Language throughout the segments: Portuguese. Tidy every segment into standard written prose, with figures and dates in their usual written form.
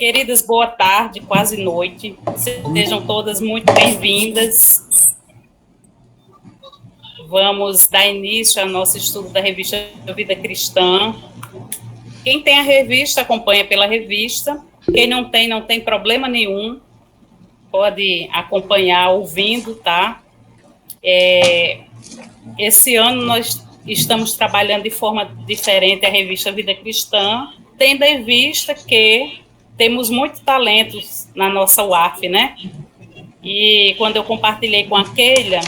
Queridas, boa tarde, quase noite. Sejam todas muito bem-vindas. Vamos dar início ao nosso estudo da revista Vida Cristã. Quem tem a revista, acompanha pela revista. Quem não tem, não tem problema nenhum. Pode acompanhar ouvindo, tá? Esse ano nós estamos trabalhando de forma diferente a revista Vida Cristã, tendo em vista que temos muitos talentos na nossa UAF, né? E quando eu compartilhei com a Keila,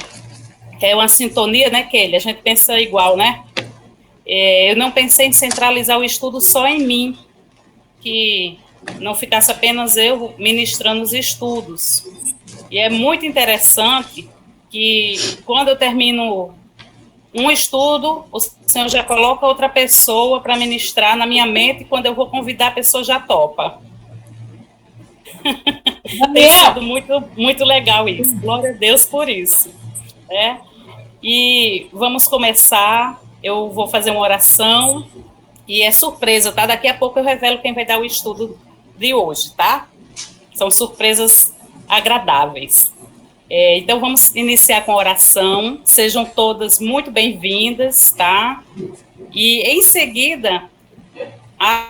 é uma sintonia, né, Keila? A gente pensa igual, né? Eu não pensei em centralizar o estudo só em mim, que não ficasse apenas eu ministrando os estudos. E é muito interessante que quando eu termino um estudo, o Senhor já coloca outra pessoa para ministrar na minha mente, e quando eu vou convidar, a pessoa já topa. Tem sido muito, muito legal isso. Glória a Deus por isso. E vamos começar. Eu vou fazer uma oração e é surpresa, tá? Daqui a pouco eu revelo quem vai dar o estudo de hoje, tá? São surpresas agradáveis. Então vamos iniciar com a oração. Sejam todas muito bem-vindas, tá? E em seguida, a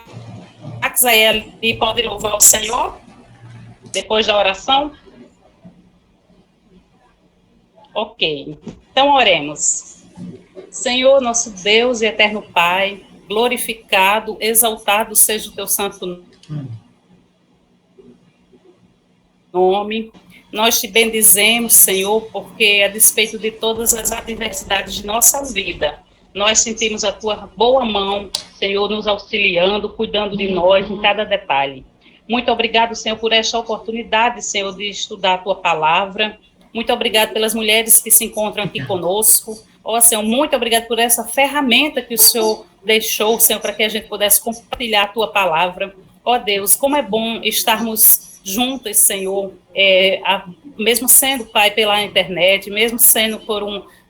Axael pode louvar o Senhor depois da oração? Ok. Então oremos. Senhor, nosso Deus e eterno Pai, glorificado, exaltado seja o teu santo nome. Nós te bendizemos, Senhor, porque a despeito de todas as adversidades de nossa vida, nós sentimos a tua boa mão, Senhor, nos auxiliando, cuidando de nós em cada detalhe. Muito obrigado, Senhor, por esta oportunidade, Senhor, de estudar a tua palavra. Muito obrigado pelas mulheres que se encontram aqui conosco. Ó, Senhor, muito obrigado por essa ferramenta que o Senhor deixou, Senhor, para que a gente pudesse compartilhar a tua palavra. Ó, Deus, como é bom estarmos juntas, Senhor, mesmo sendo, Pai, pela internet, mesmo sendo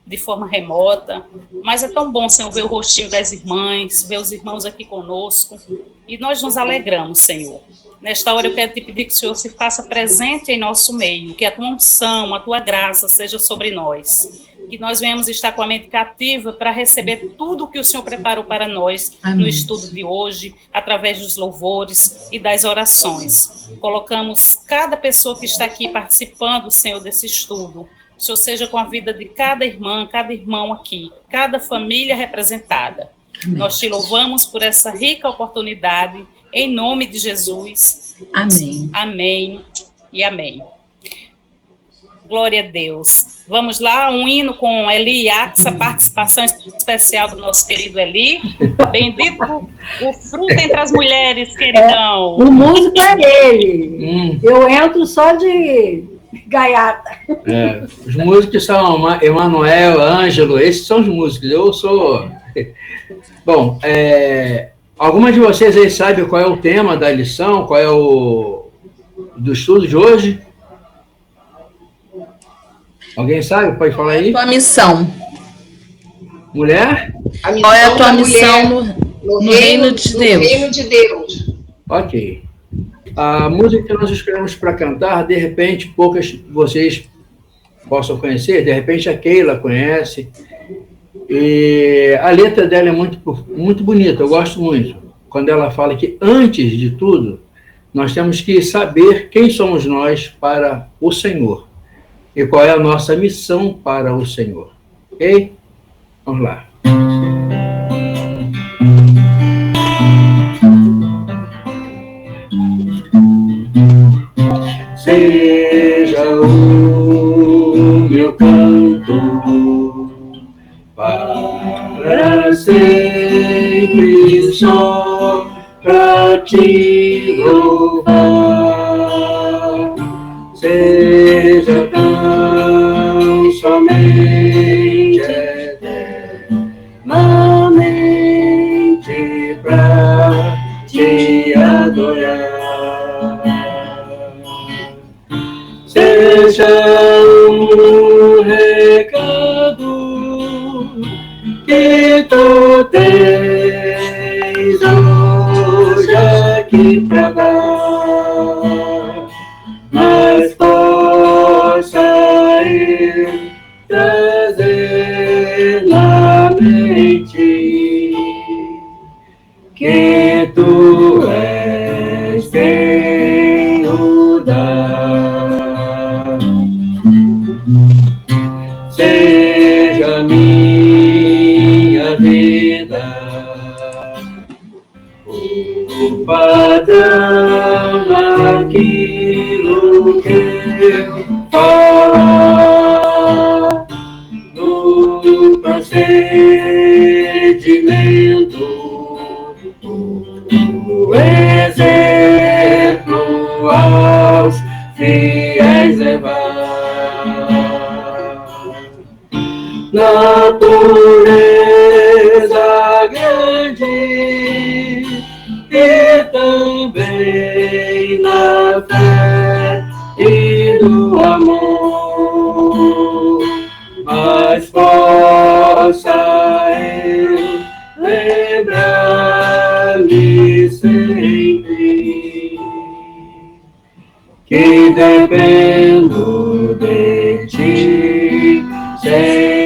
de forma remota, mas é tão bom, Senhor, ver o rostinho das irmãs, ver os irmãos aqui conosco, e nós nos alegramos, Senhor. Nesta hora eu quero te pedir que o Senhor se faça presente em nosso meio, que a tua unção, a tua graça seja sobre nós, que nós venhamos estar com a mente cativa para receber tudo o que o Senhor preparou para nós. Amém. No estudo de hoje, através dos louvores e das orações. Colocamos cada pessoa que está aqui participando, Senhor, desse estudo. O Senhor seja com a vida de cada irmã, cada irmão aqui, cada família representada. Amém. Nós te louvamos por essa rica oportunidade, em nome de Jesus. Amém. Amém e amém. Glória a Deus. Vamos lá, um hino com Eli e Axa, participação especial do nosso querido Eli. Bendito o fruto entre as mulheres, queridão. O músico é ele. Eu entro só de gaiata. Os músicos são Emanuel, Ângelo, esses são os músicos. Eu sou... Bom, algumas de vocês aí sabem qual é o tema da lição, qual é do estudo de hoje? Alguém sabe? Pode falar aí? Qual é a tua missão? Mulher? Qual é a tua missão no reino de Deus? No reino de Deus. Ok. A música que nós escolhemos para cantar, de repente, poucas de vocês possam conhecer, de repente a Keila conhece. E a letra dela é muito, muito bonita, eu gosto muito. Quando ela fala que, antes de tudo, nós temos que saber quem somos nós para o Senhor. E qual é a nossa missão para o Senhor. Ok? Vamos lá. Seja o meu canto para sempre só para te louvar. Seja tão somente eternamente pra te adorar. Seja um recado que tu tens hoje aqui pra dar. somente que tu és Senhor da. Seja minha vida o padrão daquilo que eu falar no procedimento, o exemplo aos fiéis levar. Natureza grande e também na fé e no amor, mas possa eu lembrar-me sempre que dependo de ti, Senhor.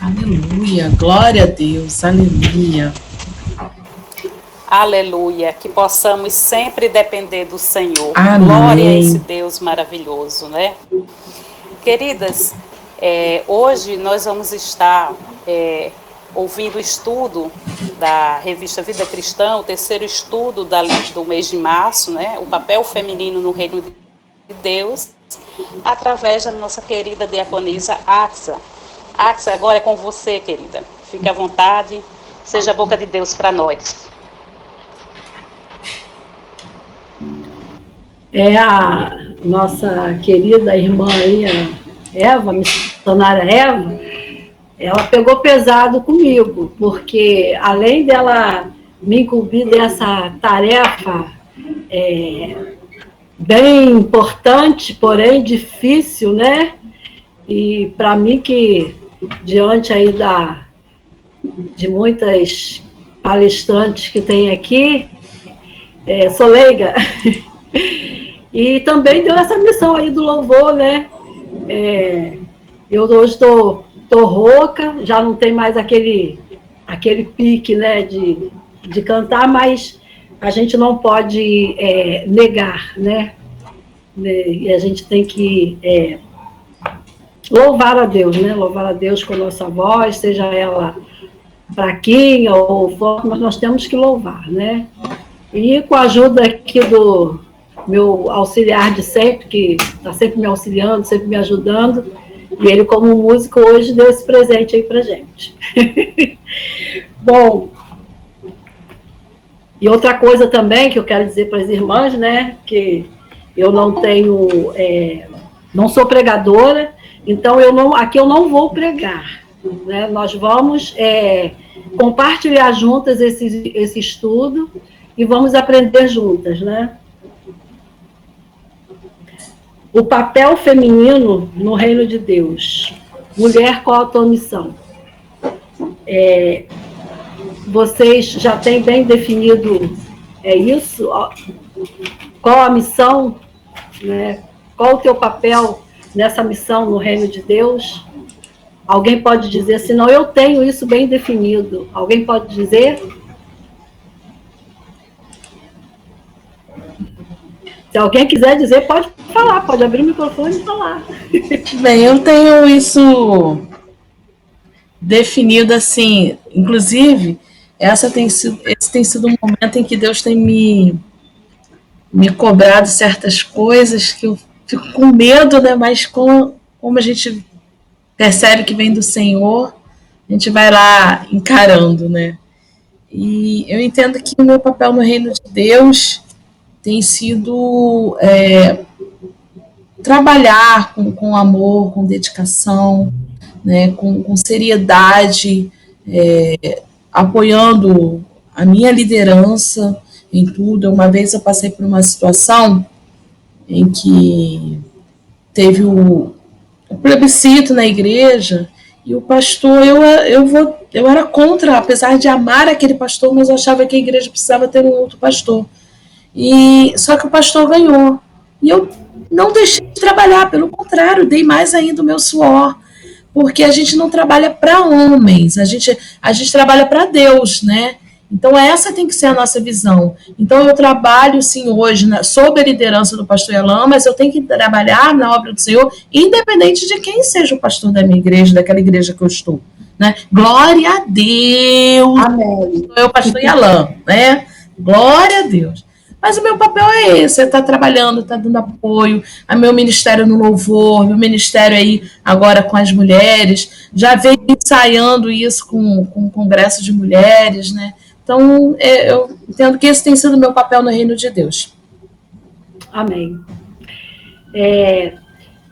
Aleluia, glória a Deus, aleluia. Aleluia, que possamos sempre depender do Senhor. Amém. Glória a esse Deus maravilhoso, né? Queridas, hoje nós vamos estar ouvindo o estudo da revista Vida Cristã, o terceiro estudo do mês de março, né? O papel feminino no reino de Deus, através da nossa querida diaconisa Axa. Axa, agora é com você, querida. Fique à vontade, seja a boca de Deus para nós. A nossa querida irmã aí, a Eva, missionária Eva, ela pegou pesado comigo, porque além dela me incumbir dessa tarefa bem importante, porém difícil, né? E para mim que, diante aí de muitas palestrantes que tem aqui, sou leiga, e também deu essa missão aí do louvor, né? Eu hoje estou rouca, já não tem mais aquele pique, né, de cantar, mas a gente não pode negar, né? E a gente tem que louvar a Deus, né? Louvar a Deus com a nossa voz, seja ela fraquinha ou forte, mas nós temos que louvar, né? E com a ajuda aqui do meu auxiliar de sempre, que está sempre me auxiliando, sempre me ajudando, e ele, como músico, hoje deu esse presente aí pra gente. Bom, e outra coisa também que eu quero dizer para as irmãs, né, que eu não tenho, não sou pregadora, então aqui eu não vou pregar, né? Nós vamos compartilhar juntas esse estudo e vamos aprender juntas, né? O papel feminino no reino de Deus. Mulher, qual a tua missão? Vocês já têm bem definido isso? Qual a missão? Né? Qual o teu papel nessa missão no reino de Deus? Alguém pode dizer assim, não, eu tenho isso bem definido. Alguém pode dizer? Se alguém quiser dizer, pode falar, pode abrir o microfone e falar. Bem, eu tenho isso definido assim, inclusive, esse tem sido um momento em que Deus tem me cobrado certas coisas que eu fico com medo, né? Mas como a gente percebe que vem do Senhor, a gente vai lá encarando, né? E eu entendo que o meu papel no reino de Deus tem sido trabalhar com amor, com dedicação, né, com seriedade, apoiando a minha liderança em tudo. Uma vez eu passei por uma situação em que teve o plebiscito na igreja e o pastor, eu era contra, apesar de amar aquele pastor, mas eu achava que a igreja precisava ter um outro pastor. Só que o pastor ganhou. E eu não deixei de trabalhar, pelo contrário, dei mais ainda o meu suor, porque a gente não trabalha para homens, a gente trabalha para Deus, né? Então, essa tem que ser a nossa visão. Então, eu trabalho, sim, hoje, sob a liderança do pastor Elan, mas eu tenho que trabalhar na obra do Senhor, independente de quem seja o pastor da minha igreja, daquela igreja que eu estou. Né? Glória a Deus! Amém. Eu, pastor Elan, né? Glória a Deus! Mas o meu papel é esse, é estar trabalhando, estar dando apoio, a meu ministério no louvor, meu ministério aí agora com as mulheres, já venho ensaiando isso com o Congresso de Mulheres, né? Então, eu entendo que esse tem sido o meu papel no reino de Deus. Amém.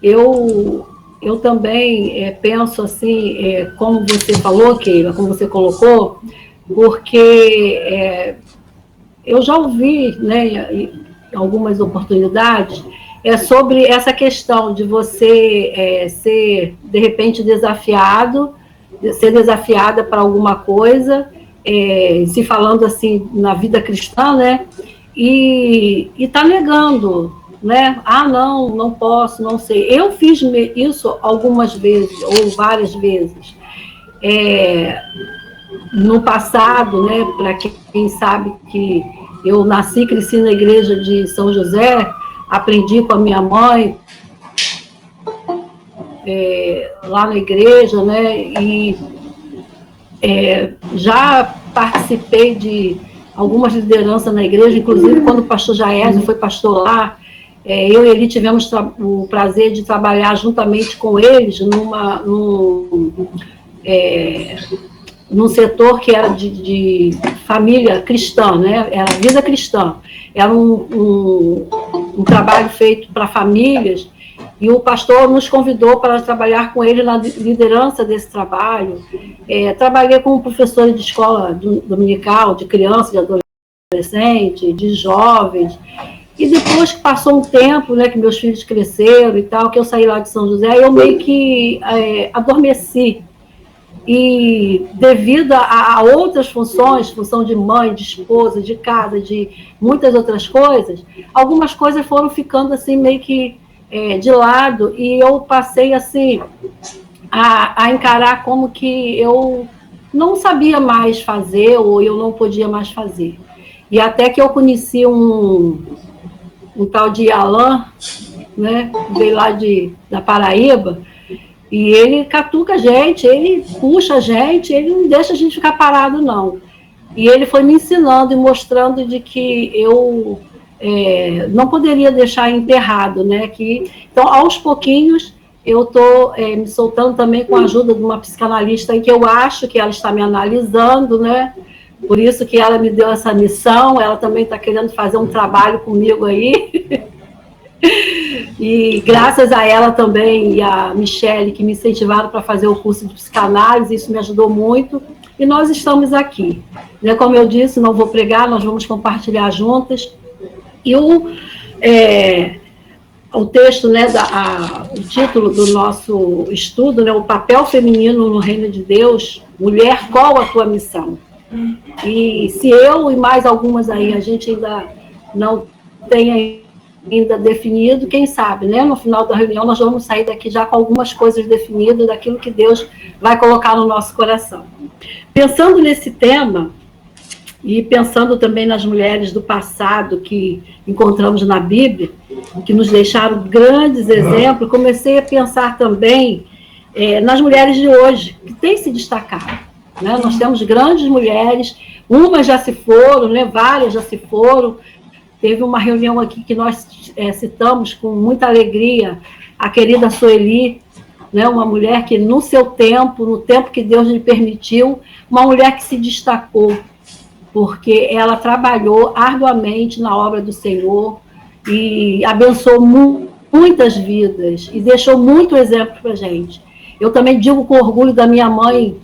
Eu também penso assim, como você falou, Keila, como você colocou, porque eu já ouvi, né, em algumas oportunidades, sobre essa questão de você ser, de repente, ser desafiada para alguma coisa, se falando assim na vida cristã, né, e está negando, né? Ah, não posso, não sei. Eu fiz isso algumas vezes, ou várias vezes. No passado, né, para quem sabe que eu nasci e cresci na igreja de São José, aprendi com a minha mãe, lá na igreja, né, e já participei de algumas lideranças na igreja, inclusive quando o pastor Jaésio foi pastor lá, eu e ele tivemos o prazer de trabalhar juntamente com eles num setor que era de família cristã, né? Era vida cristã. Era um trabalho feito para famílias, e o pastor nos convidou para trabalhar com ele na liderança desse trabalho. Trabalhei como professora de escola dominical, de criança, de adolescente, de jovens. E depois que passou um tempo, né, que meus filhos cresceram e tal, que eu saí lá de São José, eu meio que adormeci. E devido a outras funções, função de mãe, de esposa, de casa, de muitas outras coisas, algumas coisas foram ficando assim meio que de lado, e eu passei assim a encarar como que eu não sabia mais fazer, ou eu não podia mais fazer. E até que eu conheci um tal de Alan, né, veio lá da Paraíba, e ele catuca a gente, ele puxa a gente, ele não deixa a gente ficar parado, não. E ele foi me ensinando e mostrando de que eu não poderia deixar enterrado, né? Então, aos pouquinhos, eu estou me soltando também com a ajuda de uma psicanalista, em que eu acho que ela está me analisando, né? Por isso que ela me deu essa missão, ela também está querendo fazer um trabalho comigo aí. E graças a ela também e a Michele, que me incentivaram para fazer o curso de psicanálise, isso me ajudou muito, e nós estamos aqui. Como eu disse, não vou pregar, nós vamos compartilhar juntas. E o texto, né, o título do nosso estudo, né, o papel feminino no reino de Deus, mulher, qual a tua missão? E se eu e mais algumas aí, a gente ainda não tem ainda definido, quem sabe, né? No final da reunião nós vamos sair daqui já com algumas coisas definidas daquilo que Deus vai colocar no nosso coração. Pensando nesse tema, e pensando também nas mulheres do passado que encontramos na Bíblia, que nos deixaram grandes exemplos, comecei a pensar também nas mulheres de hoje, que têm se destacado. Né? Nós temos grandes mulheres, umas já se foram, né? Várias já se foram. Teve uma reunião aqui que nós citamos com muita alegria a querida Sueli, né, uma mulher que no seu tempo, no tempo que Deus lhe permitiu, uma mulher que se destacou, porque ela trabalhou arduamente na obra do Senhor e abençoou muitas vidas e deixou muito exemplo para a gente. Eu também digo com orgulho da minha mãe,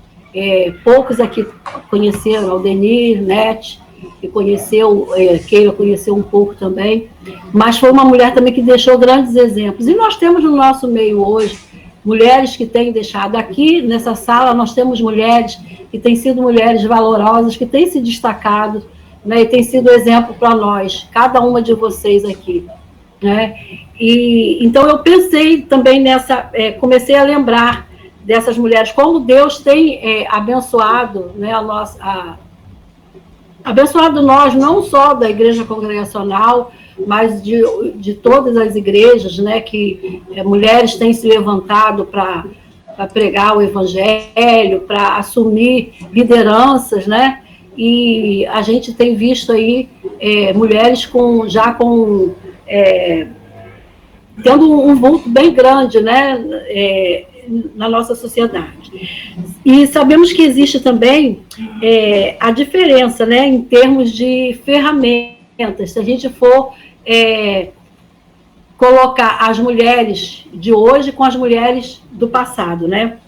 poucos aqui conheceram, Aldenir, Nete, que conheceu, Keila conheceu um pouco também, mas foi uma mulher também que deixou grandes exemplos. E nós temos no nosso meio hoje mulheres que têm deixado. Aqui nessa sala nós temos mulheres que têm sido mulheres valorosas, que têm se destacado, né, e têm sido exemplo para nós, cada uma de vocês aqui. né? E então eu pensei também comecei a lembrar dessas mulheres, como Deus tem abençoado, né, abençoado nós, não só da igreja congregacional, mas de todas as igrejas, né, que mulheres têm se levantado para pregar o evangelho, para assumir lideranças, né? E a gente tem visto aí mulheres tendo um vulto bem grande, né, na nossa sociedade. E sabemos que existe também a diferença, né, em termos de ferramentas. Se a gente for colocar as mulheres de hoje com as mulheres do passado, né?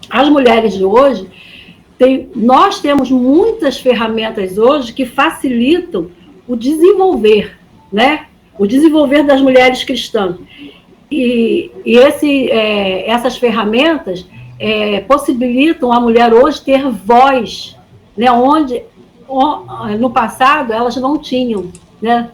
As mulheres de hoje, nós temos muitas ferramentas hoje que facilitam o desenvolver, né? O desenvolver das mulheres cristãs. E essas ferramentas possibilitam a mulher hoje ter voz, né? Onde no passado elas não tinham, né?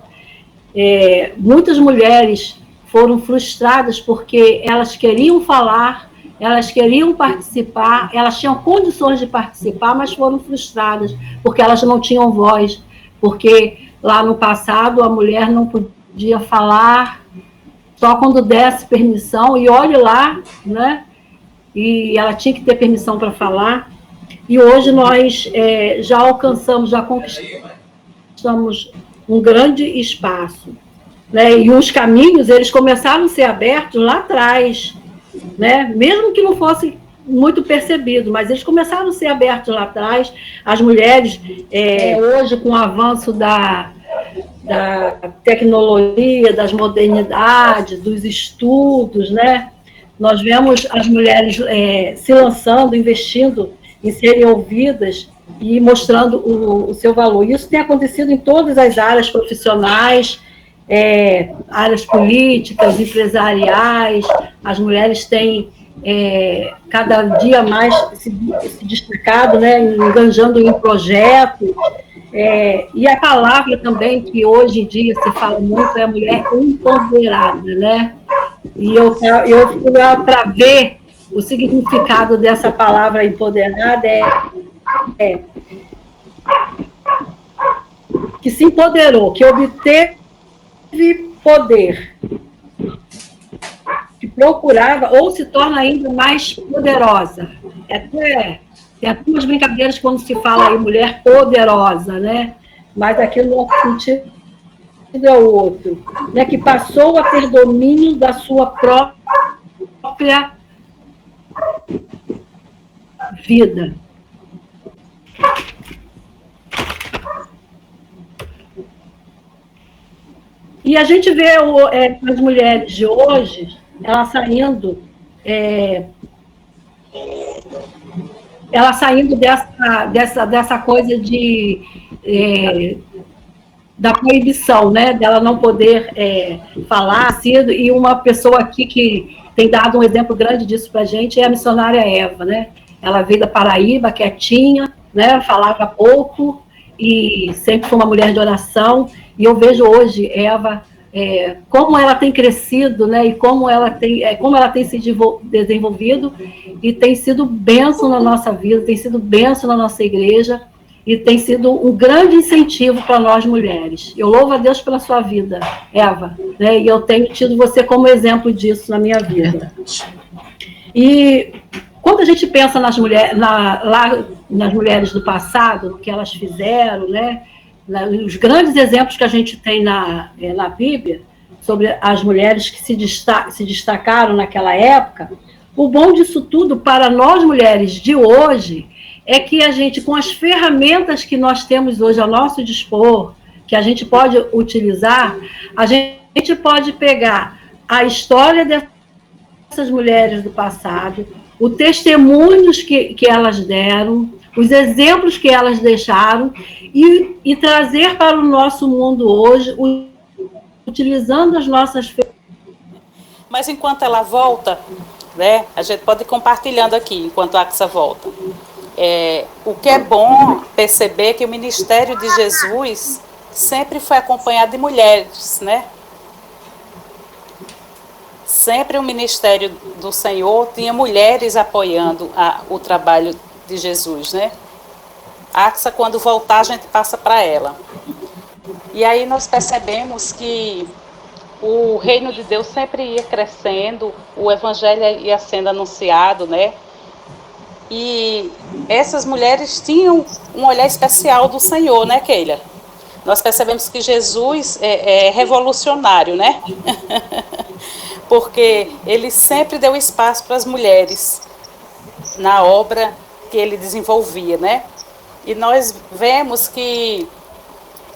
Muitas mulheres foram frustradas porque elas queriam falar, elas queriam participar, elas tinham condições de participar, mas foram frustradas porque elas não tinham voz, porque lá no passado a mulher não podia falar só quando desse permissão, e olhe lá, né? E ela tinha que ter permissão para falar. E hoje nós já alcançamos, já conquistamos um grande espaço, né? E os caminhos, eles começaram a ser abertos lá atrás, né? Mesmo que não fosse muito percebido, mas eles começaram a ser abertos lá atrás. As mulheres, hoje, com o avanço da tecnologia, das modernidades, dos estudos, né? Nós vemos as mulheres se lançando, investindo em serem ouvidas e mostrando o seu valor. Isso tem acontecido em todas as áreas profissionais, áreas políticas, empresariais. As mulheres têm cada dia mais se destacado, né, enganjando em projetos. E a palavra também, que hoje em dia se fala muito, é a mulher empoderada, né? E eu fui lá para ver o significado dessa palavra empoderada, que se empoderou, que obteve poder, que procurava ou se torna ainda mais poderosa. Tem até umas brincadeiras quando se fala aí mulher poderosa, né? Mas aqui no nosso sentido é o outro, né? Que passou a ter domínio da sua própria vida. E a gente vê as mulheres de hoje, elas saindo dessa coisa da proibição, né? Dela não poder falar, e uma pessoa aqui que tem dado um exemplo grande disso para a gente é a missionária Eva, né? Ela veio da Paraíba, quietinha, né? Falava pouco e sempre foi uma mulher de oração. E eu vejo hoje Eva, como ela tem crescido, né? E como ela tem se desenvolvido e tem sido bênção na nossa vida, tem sido bênção na nossa igreja e tem sido um grande incentivo para nós mulheres. Eu louvo a Deus pela sua vida, Eva, né? E eu tenho tido você como exemplo disso na minha vida. E quando a gente pensa nas mulheres do passado, o que elas fizeram, né? Os grandes exemplos que a gente tem na Bíblia, sobre as mulheres que se destacaram naquela época, o bom disso tudo para nós mulheres de hoje é que a gente, com as ferramentas que nós temos hoje ao nosso dispor, que a gente pode utilizar, a gente pode pegar a história dessas mulheres do passado, os testemunhos que elas deram, os exemplos que elas deixaram e trazer para o nosso mundo hoje, utilizando as nossas ferramentas. Mas enquanto ela volta, né, a gente pode ir compartilhando aqui, enquanto a Axa volta. O que é bom perceber que o ministério de Jesus sempre foi acompanhado de mulheres, né? sempre o ministério do Senhor tinha mulheres apoiando o trabalho de Jesus, né? Axa, quando voltar, a gente passa para ela. E aí nós percebemos que o reino de Deus sempre ia crescendo, o evangelho ia sendo anunciado, né? E essas mulheres tinham um olhar especial do Senhor, né, Keila? Nós percebemos que Jesus é revolucionário, né? Porque ele sempre deu espaço para as mulheres na obra que ele desenvolvia, né? E nós vemos que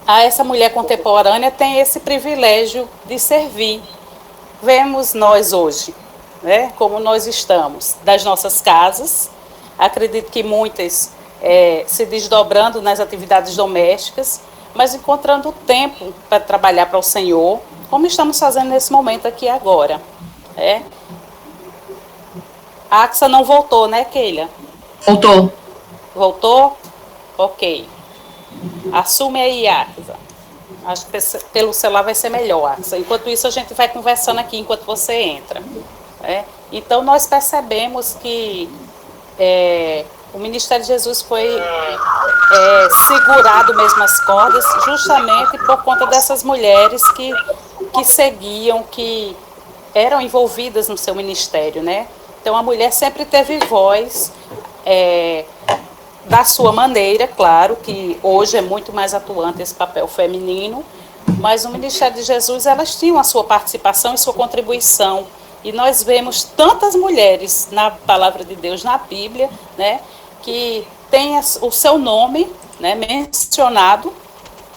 essa mulher contemporânea tem esse privilégio de servir. Vemos nós hoje, né, como nós estamos, das nossas casas, acredito que muitas se desdobrando nas atividades domésticas, mas encontrando tempo para trabalhar para o Senhor, como estamos fazendo nesse momento aqui agora. A Axa não voltou, né, Keila? Voltou. Voltou? Ok. Assume aí, Axa. Acho que pelo celular vai ser melhor, Axa. Enquanto isso, a gente vai conversando aqui enquanto você entra. Então, nós percebemos que o Ministério de Jesus foi segurado mesmo as cordas, justamente por conta dessas mulheres que seguiam, que eram envolvidas no seu ministério, né? Então, a mulher sempre teve voz, da sua maneira, claro, que hoje é muito mais atuante esse papel feminino, mas no Ministério de Jesus elas tinham a sua participação e sua contribuição. E nós vemos tantas mulheres na Palavra de Deus, na Bíblia, né, que tem o seu nome, né, mencionado,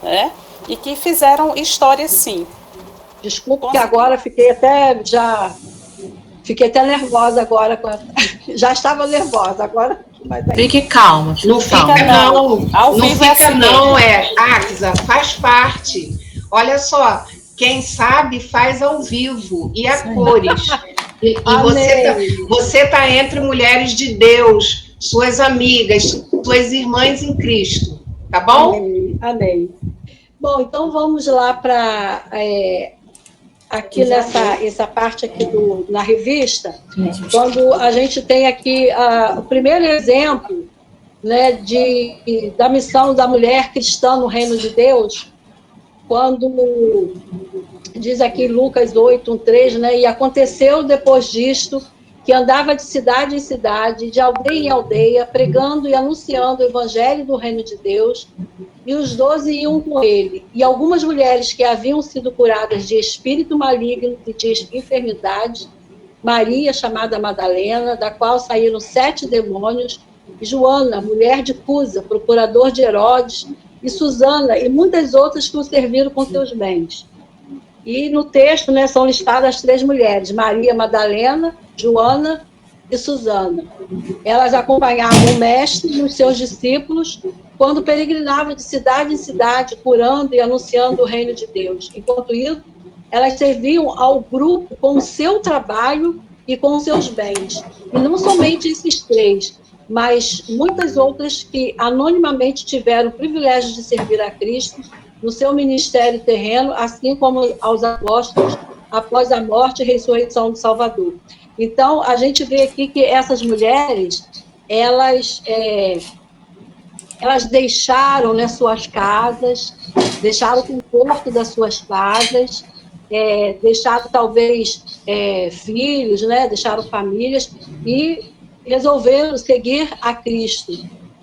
né, e que fizeram história, sim. Desculpa que agora fiquei até nervosa agora. Já estava nervosa, agora... Fique calma. Não fica não. Ao não vivo fica assim não, Axa, faz parte. Olha só, quem sabe faz ao vivo e a cores. E você tá entre mulheres de Deus, suas amigas, suas irmãs em Cristo, tá bom? Amém. Bom, então vamos lá para aqui essa parte aqui na revista, quando a gente tem aqui o primeiro exemplo, né, da missão da mulher cristã no reino de Deus, quando diz aqui em Lucas 8:3, né, e aconteceu depois disto que andava de cidade em cidade, de aldeia em aldeia, pregando e anunciando o evangelho do reino de Deus, e os 12 iam com ele. E algumas mulheres que haviam sido curadas de espírito maligno e de enfermidade, Maria, chamada Madalena, da qual saíram 7 demônios, e Joana, mulher de Cusa, procurador de Herodes, e Susana, e muitas outras que o serviram com seus bens. E no texto, né, são listadas as 3 mulheres, Maria Madalena, Joana e Susana. Elas acompanhavam o mestre e os seus discípulos quando peregrinavam de cidade em cidade, curando e anunciando o reino de Deus. Enquanto isso, elas serviam ao grupo com o seu trabalho e com os seus bens. E não somente esses 3, mas muitas outras que anonimamente tiveram o privilégio de servir a Cristo no seu ministério terreno, assim como aos apóstolos, após a morte e ressurreição do Salvador. Então, a gente vê aqui que essas mulheres, elas deixaram, né, suas casas, deixaram o conforto das suas casas, deixaram talvez filhos, né, deixaram famílias e resolveram seguir a Cristo.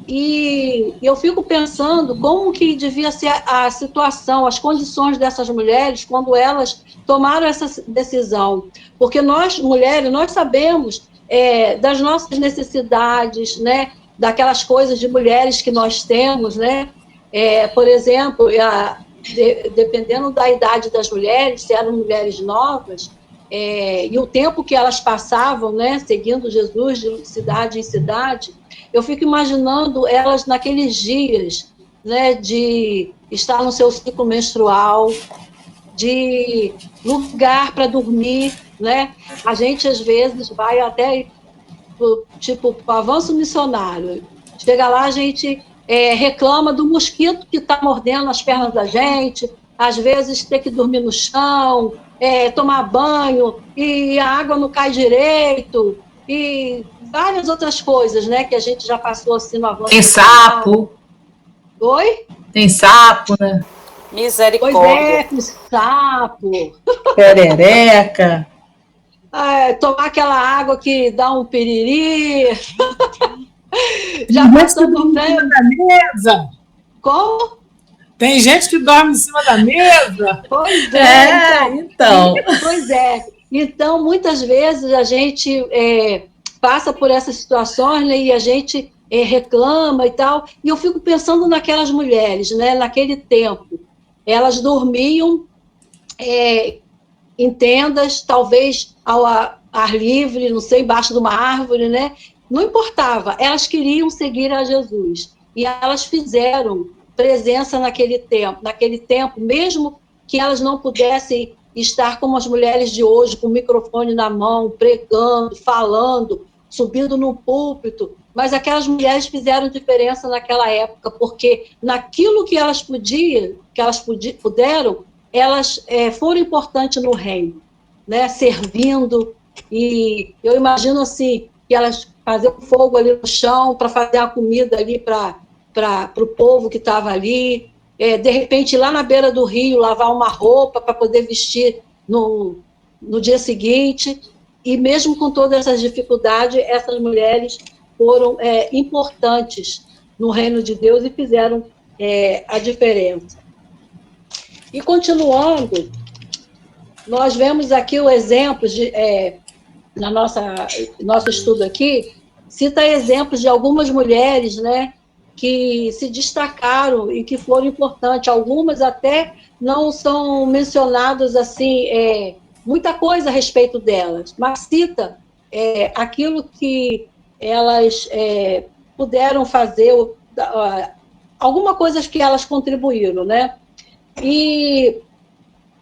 E eu fico pensando como que devia ser a situação, as condições dessas mulheres quando elas tomaram essa decisão. Porque nós, mulheres, nós sabemos das nossas necessidades, né, daquelas coisas de mulheres que nós temos, né? Por exemplo, dependendo da idade das mulheres, se eram mulheres novas, e o tempo que elas passavam, né, seguindo Jesus de cidade em cidade, eu fico imaginando elas naqueles dias, né, de estar no seu ciclo menstrual, de lugar para dormir, né? A gente, às vezes, vai até, tipo, para o avanço missionário. Chega lá, a gente reclama do mosquito que está mordendo as pernas da gente, às vezes ter que dormir no chão, tomar banho, e a água não cai direito, e várias outras coisas, né, que a gente já passou assim no avanço. Tem sapo. Oi? Tem sapo, né? Misericórdia. Pois é, com sapo. Perereca. Tomar aquela água que dá um piriri. Já Tem gente passou que por dorme em cima da mesa. Como? Tem gente que dorme em cima da mesa. Pois é, então. Pois é. Então, muitas vezes a gente passa por essas situações, né, e a gente reclama e tal. E eu fico pensando naquelas mulheres, né, naquele tempo. Elas dormiam em tendas, talvez ao ar livre, não sei, embaixo de uma árvore, né? Não importava, elas queriam seguir a Jesus. E elas fizeram presença naquele tempo, mesmo que elas não pudessem estar como as mulheres de hoje, com o microfone na mão, pregando, falando, subindo no púlpito, mas aquelas mulheres fizeram diferença naquela época, porque naquilo que elas puderam, elas foram importantes no reino, né? Servindo, e eu imagino assim, que elas faziam fogo ali no chão para fazer a comida ali para o povo que estava ali, de repente lá na beira do rio lavar uma roupa para poder vestir no dia seguinte, e mesmo com todas essas dificuldades, essas mulheres foram importantes no reino de Deus e fizeram a diferença. E continuando, nós vemos aqui o exemplo na nosso estudo aqui, cita exemplos de algumas mulheres, né, que se destacaram e que foram importantes. Algumas até não são mencionadas assim, muita coisa a respeito delas, mas cita aquilo que elas puderam fazer, alguma coisa que elas contribuíram, né? E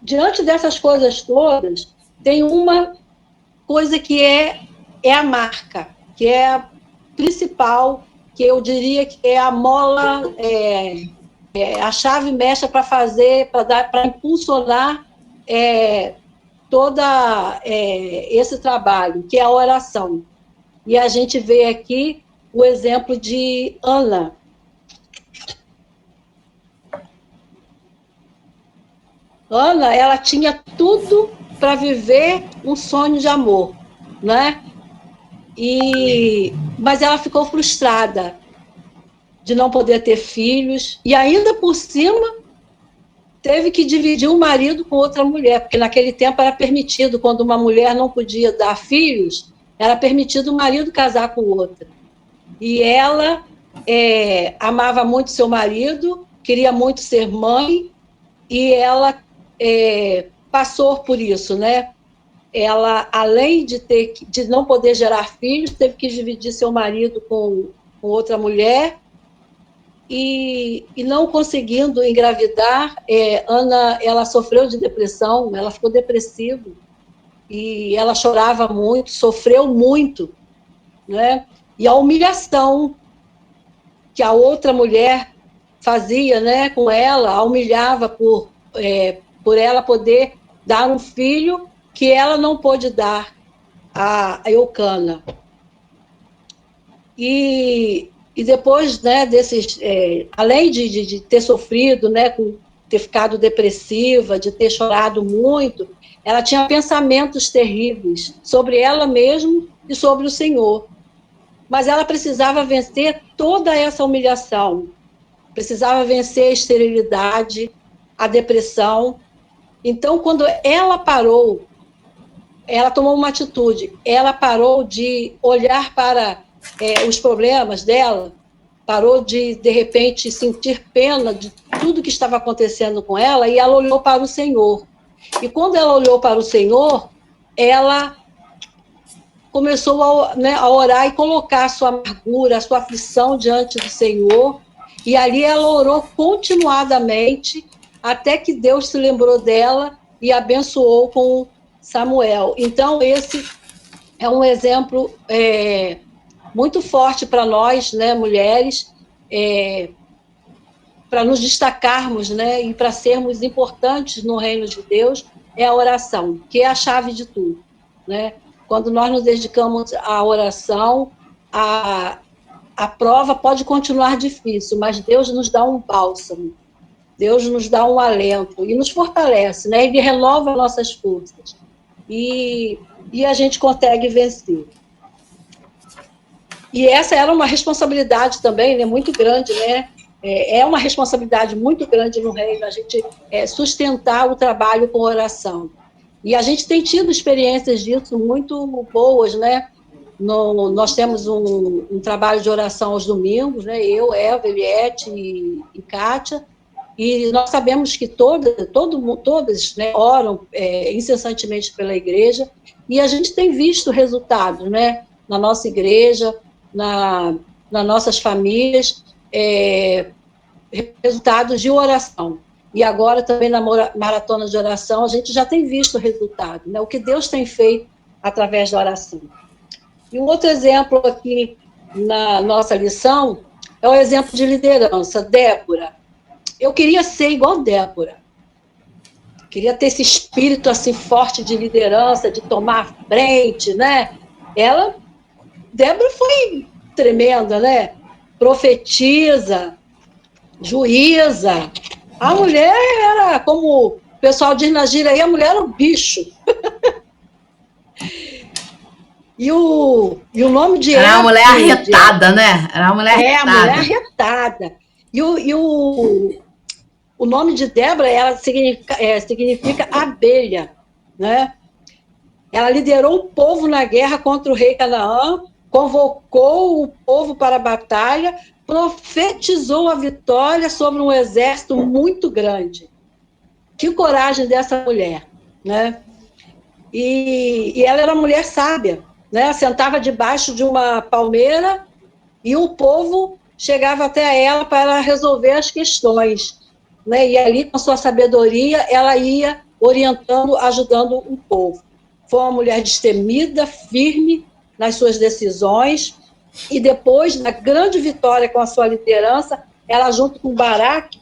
diante dessas coisas todas, tem uma coisa que é a marca, que é a principal, que eu diria que é a mola, a chave mestra para fazer, para impulsionar todo esse trabalho, que é a oração. E a gente vê aqui o exemplo de Ana. Ana, ela tinha tudo para viver um sonho de amor, né? Mas ela ficou frustrada de não poder ter filhos, e ainda por cima teve que dividir o marido com outra mulher, porque naquele tempo era permitido, quando uma mulher não podia dar filhos, era permitido o marido casar com outra. E ela amava muito seu marido, queria muito ser mãe, e ela passou por isso, né? Ela, além de não poder gerar filhos, teve que dividir seu marido com outra mulher, e não conseguindo engravidar, Ana, ela sofreu de depressão, ela ficou depressiva, e ela chorava muito, sofreu muito, né? E a humilhação que a outra mulher fazia, né, com ela, a humilhava por ela poder dar um filho que ela não pôde dar a Eucana. E depois, né, desses, além de ter sofrido, né, ter ficado depressiva, de ter chorado muito, ela tinha pensamentos terríveis sobre ela mesma e sobre o Senhor. Mas ela precisava vencer toda essa humilhação, precisava vencer a esterilidade, a depressão. Então, quando ela parou, ela tomou uma atitude, ela parou de olhar para os problemas dela, parou de repente, sentir pena de tudo que estava acontecendo com ela, e ela olhou para o Senhor. E quando ela olhou para o Senhor, ela começou a orar e colocar a sua amargura, a sua aflição diante do Senhor, e ali ela orou continuadamente, até que Deus se lembrou dela e abençoou com Samuel. Então, esse é um exemplo muito forte para nós, né, mulheres, para nos destacarmos, né, e para sermos importantes no reino de Deus, é a oração, que é a chave de tudo, né? Quando nós nos dedicamos à oração, a prova pode continuar difícil, mas Deus nos dá um bálsamo, Deus nos dá um alento e nos fortalece, né? Ele renova nossas forças e a gente consegue vencer. E essa era uma responsabilidade também, né, muito grande, né? É uma responsabilidade muito grande no reino, a gente sustentar o trabalho com oração. E a gente tem tido experiências disso muito boas, né? Nós temos um trabalho de oração aos domingos, né? Eu, Eva, Eliette e Kátia, e nós sabemos que todas, né, oram incessantemente pela igreja, e a gente tem visto resultados, né? Na nossa igreja, nas nossas famílias, resultados de oração. E agora também na maratona de oração, a gente já tem visto o resultado, né? O que Deus tem feito através da oração. E um outro exemplo aqui na nossa lição é o exemplo de liderança. Débora. Eu queria ser igual Débora. Queria ter esse espírito assim forte de liderança, de tomar a frente, né? Débora foi tremenda, né? Profetiza, juíza. A mulher era, como o pessoal diz na gíria aí, a mulher era um bicho. E o nome de Era uma mulher arretada, né? Era uma mulher arretada. A mulher arretada. E o nome de Débora, ela significa abelha, né? Ela liderou o povo na guerra contra o rei Canaã, convocou o povo para a batalha, profetizou a vitória sobre um exército muito grande. Que coragem dessa mulher, né? E ela era uma mulher sábia, né? Sentava debaixo de uma palmeira e o povo chegava até ela para resolver as questões, né? E ali, com sua sabedoria, ela ia orientando, ajudando o povo. Foi uma mulher destemida, firme nas suas decisões, e depois, na grande vitória com a sua liderança, ela, junto com Baraque,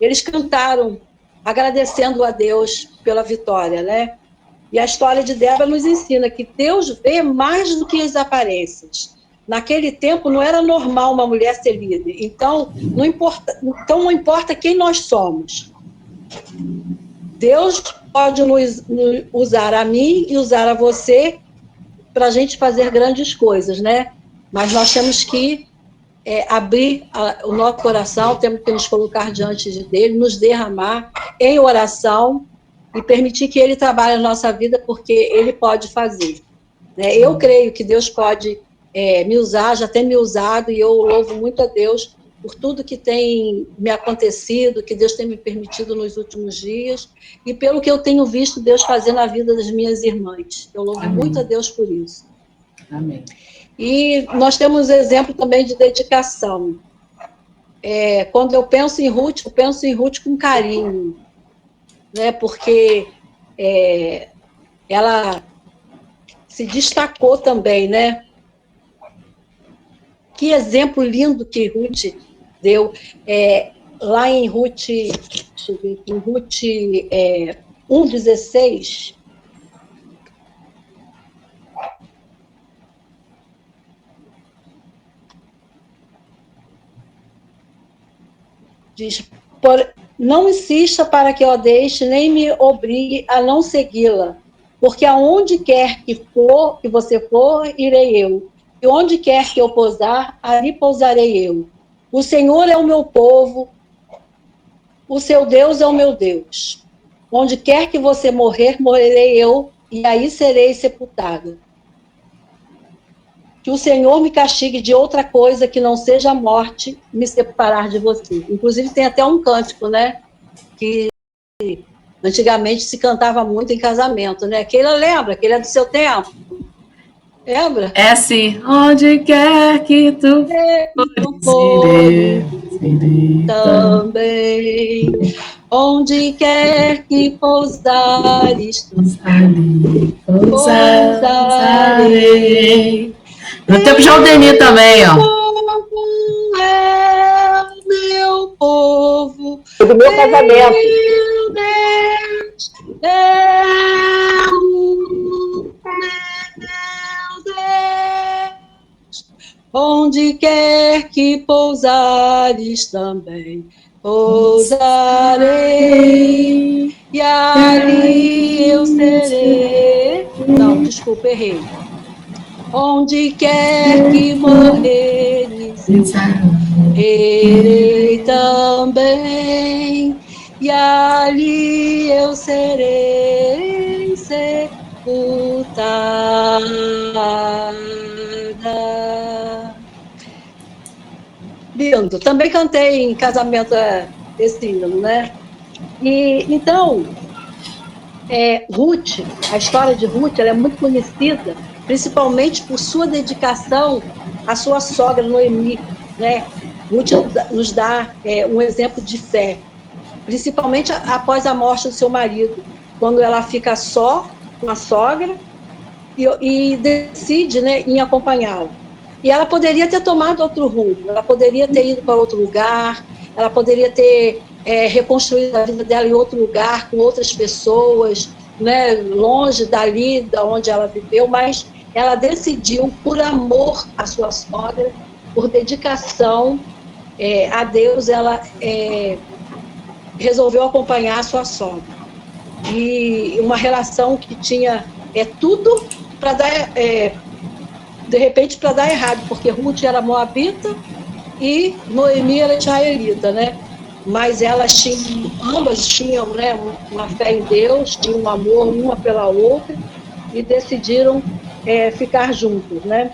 eles cantaram, agradecendo a Deus pela vitória, né? E a história de Débora nos ensina que Deus vê mais do que as aparências. Naquele tempo não era normal uma mulher ser líder. Então não importa quem nós somos. Deus pode nos usar a mim e usar a você para a gente fazer grandes coisas, né? Mas nós temos que abrir o nosso coração, temos que nos colocar diante dele, nos derramar em oração e permitir que ele trabalhe na nossa vida, porque ele pode fazer. Né? Eu creio que Deus pode me usar, já tem me usado, e eu louvo muito a Deus por tudo que tem me acontecido, que Deus tem me permitido nos últimos dias, e pelo que eu tenho visto Deus fazer na vida das minhas irmãs. Eu louvo muito a Deus por isso. Amém. E nós temos exemplo também de dedicação. Quando eu penso em Ruth com carinho, né? Porque ela se destacou também, né? Que exemplo lindo que Ruth deu. Lá em Ruth, deixa eu ver, em Ruth 1,16, diz: não insista para que eu deixe, nem me obrigue a não segui-la, porque aonde quer que você for, irei eu. E onde quer que eu pousar, ali pousarei eu. O Senhor é o meu povo, o seu Deus é o meu Deus. Onde quer que você morrer, morrerei eu, e aí serei sepultada. Que o Senhor me castigue de outra coisa que não seja a morte, me separar de você. Inclusive tem até um cântico, né? Que antigamente se cantava muito em casamento, né? Aquele lembra, aquele é do seu tempo. Lembra? Sim. Onde quer que tu fores, também. Onde quer que pousares, pousarei. No tempo de Aldeni também, ó. É meu povo. Do meu casamento. Meu Deus é onde quer que pousares também pousarei, e ali eu serei. Não, desculpa, errei. Onde quer que morreres, eu morrerei também, e ali eu serei sepultada. Lindo. Também cantei em casamento esse hino, né? E, então, Ruth, a história de Ruth, ela é muito conhecida, principalmente por sua dedicação à sua sogra, Noemi, né? Ruth nos dá um exemplo de fé, principalmente após a morte do seu marido, quando ela fica só com a sogra e decide, né, em acompanhá-la. E ela poderia ter tomado outro rumo, ela poderia ter ido para outro lugar, ela poderia ter reconstruído a vida dela em outro lugar, com outras pessoas, né, longe dali, da onde ela viveu, mas ela decidiu, por amor à sua sogra, por dedicação a Deus, ela resolveu acompanhar a sua sogra. E uma relação que tinha tudo para dar... de repente, para dar errado, porque Ruth era moabita e Noemi era israelita, né? Mas ambas tinham, né, uma fé em Deus, tinham um amor uma pela outra e decidiram ficar juntos, né?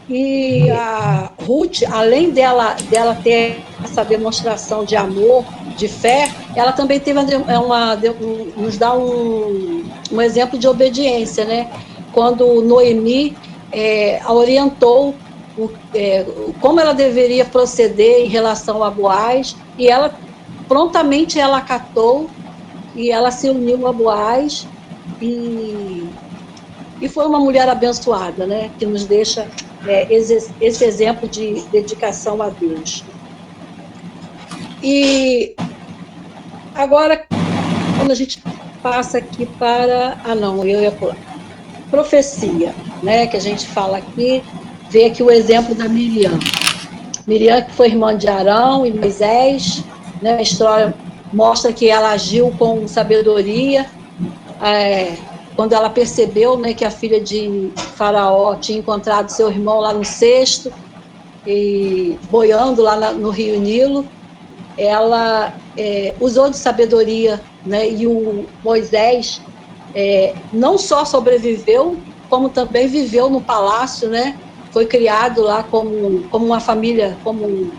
E a Ruth, além dela ter essa demonstração de amor, de fé, ela também teve nos dá um exemplo de obediência, né? Quando Noemi a orientou como ela deveria proceder em relação a Boaz, e ela prontamente ela acatou e ela se uniu a Boaz e foi uma mulher abençoada, né? Que nos deixa esse exemplo de dedicação a Deus. E agora, quando a gente passa aqui para... eu ia pular. Profecia, né, que a gente fala aqui, vê aqui o exemplo da Miriam. Miriam, que foi irmã de Arão e Moisés, né, a história mostra que ela agiu com sabedoria, quando ela percebeu, né, que a filha de Faraó tinha encontrado seu irmão lá no cesto, e boiando lá no rio Nilo, ela usou de sabedoria, né, e o Moisés não só sobreviveu, como também viveu no palácio, né? Foi criado lá como uma família, como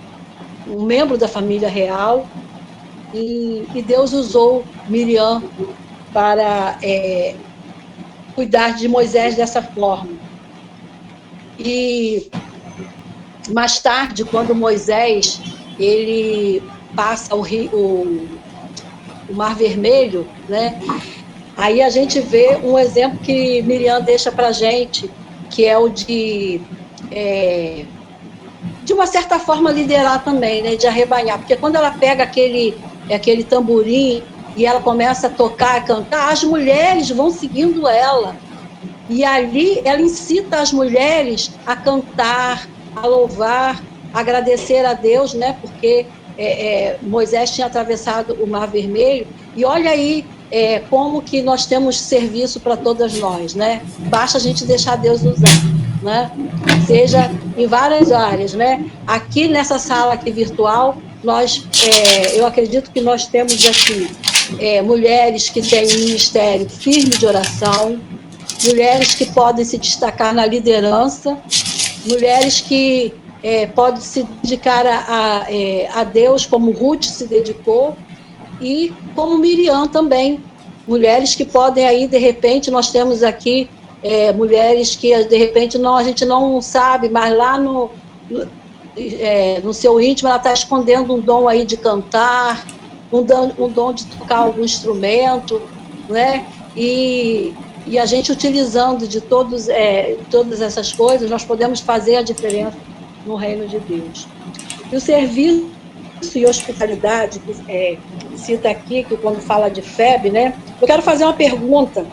um membro da família real, e Deus usou Miriam para cuidar de Moisés dessa forma. E mais tarde, quando Moisés ele passa o Mar Vermelho, né? Aí a gente vê um exemplo que Miriam deixa para a gente, que é o de uma certa forma, liderar também, né, de arrebanhar. Porque quando ela pega aquele tamborim e ela começa a tocar, a cantar, as mulheres vão seguindo ela. E ali ela incita as mulheres a cantar, a louvar, a agradecer a Deus, né, porque Moisés tinha atravessado o Mar Vermelho. E olha aí, como que nós temos serviço para todas nós, né? Basta a gente deixar Deus usar, né? Seja em várias áreas, né? Aqui nessa sala aqui virtual, eu acredito que nós temos aqui mulheres que têm um ministério firme de oração, mulheres que podem se destacar na liderança, mulheres que podem se dedicar a Deus, como Ruth se dedicou, e como Miriam também, mulheres que podem aí, de repente, nós temos aqui mulheres que, de repente, a gente não sabe, mas lá no seu íntimo ela está escondendo um dom aí de cantar, um dom de tocar algum instrumento, né? E a gente utilizando de todas essas coisas, nós podemos fazer a diferença no reino de Deus. E o serviço e hospitalidade, que cita aqui, que quando fala de FEB, né? Eu quero fazer uma pergunta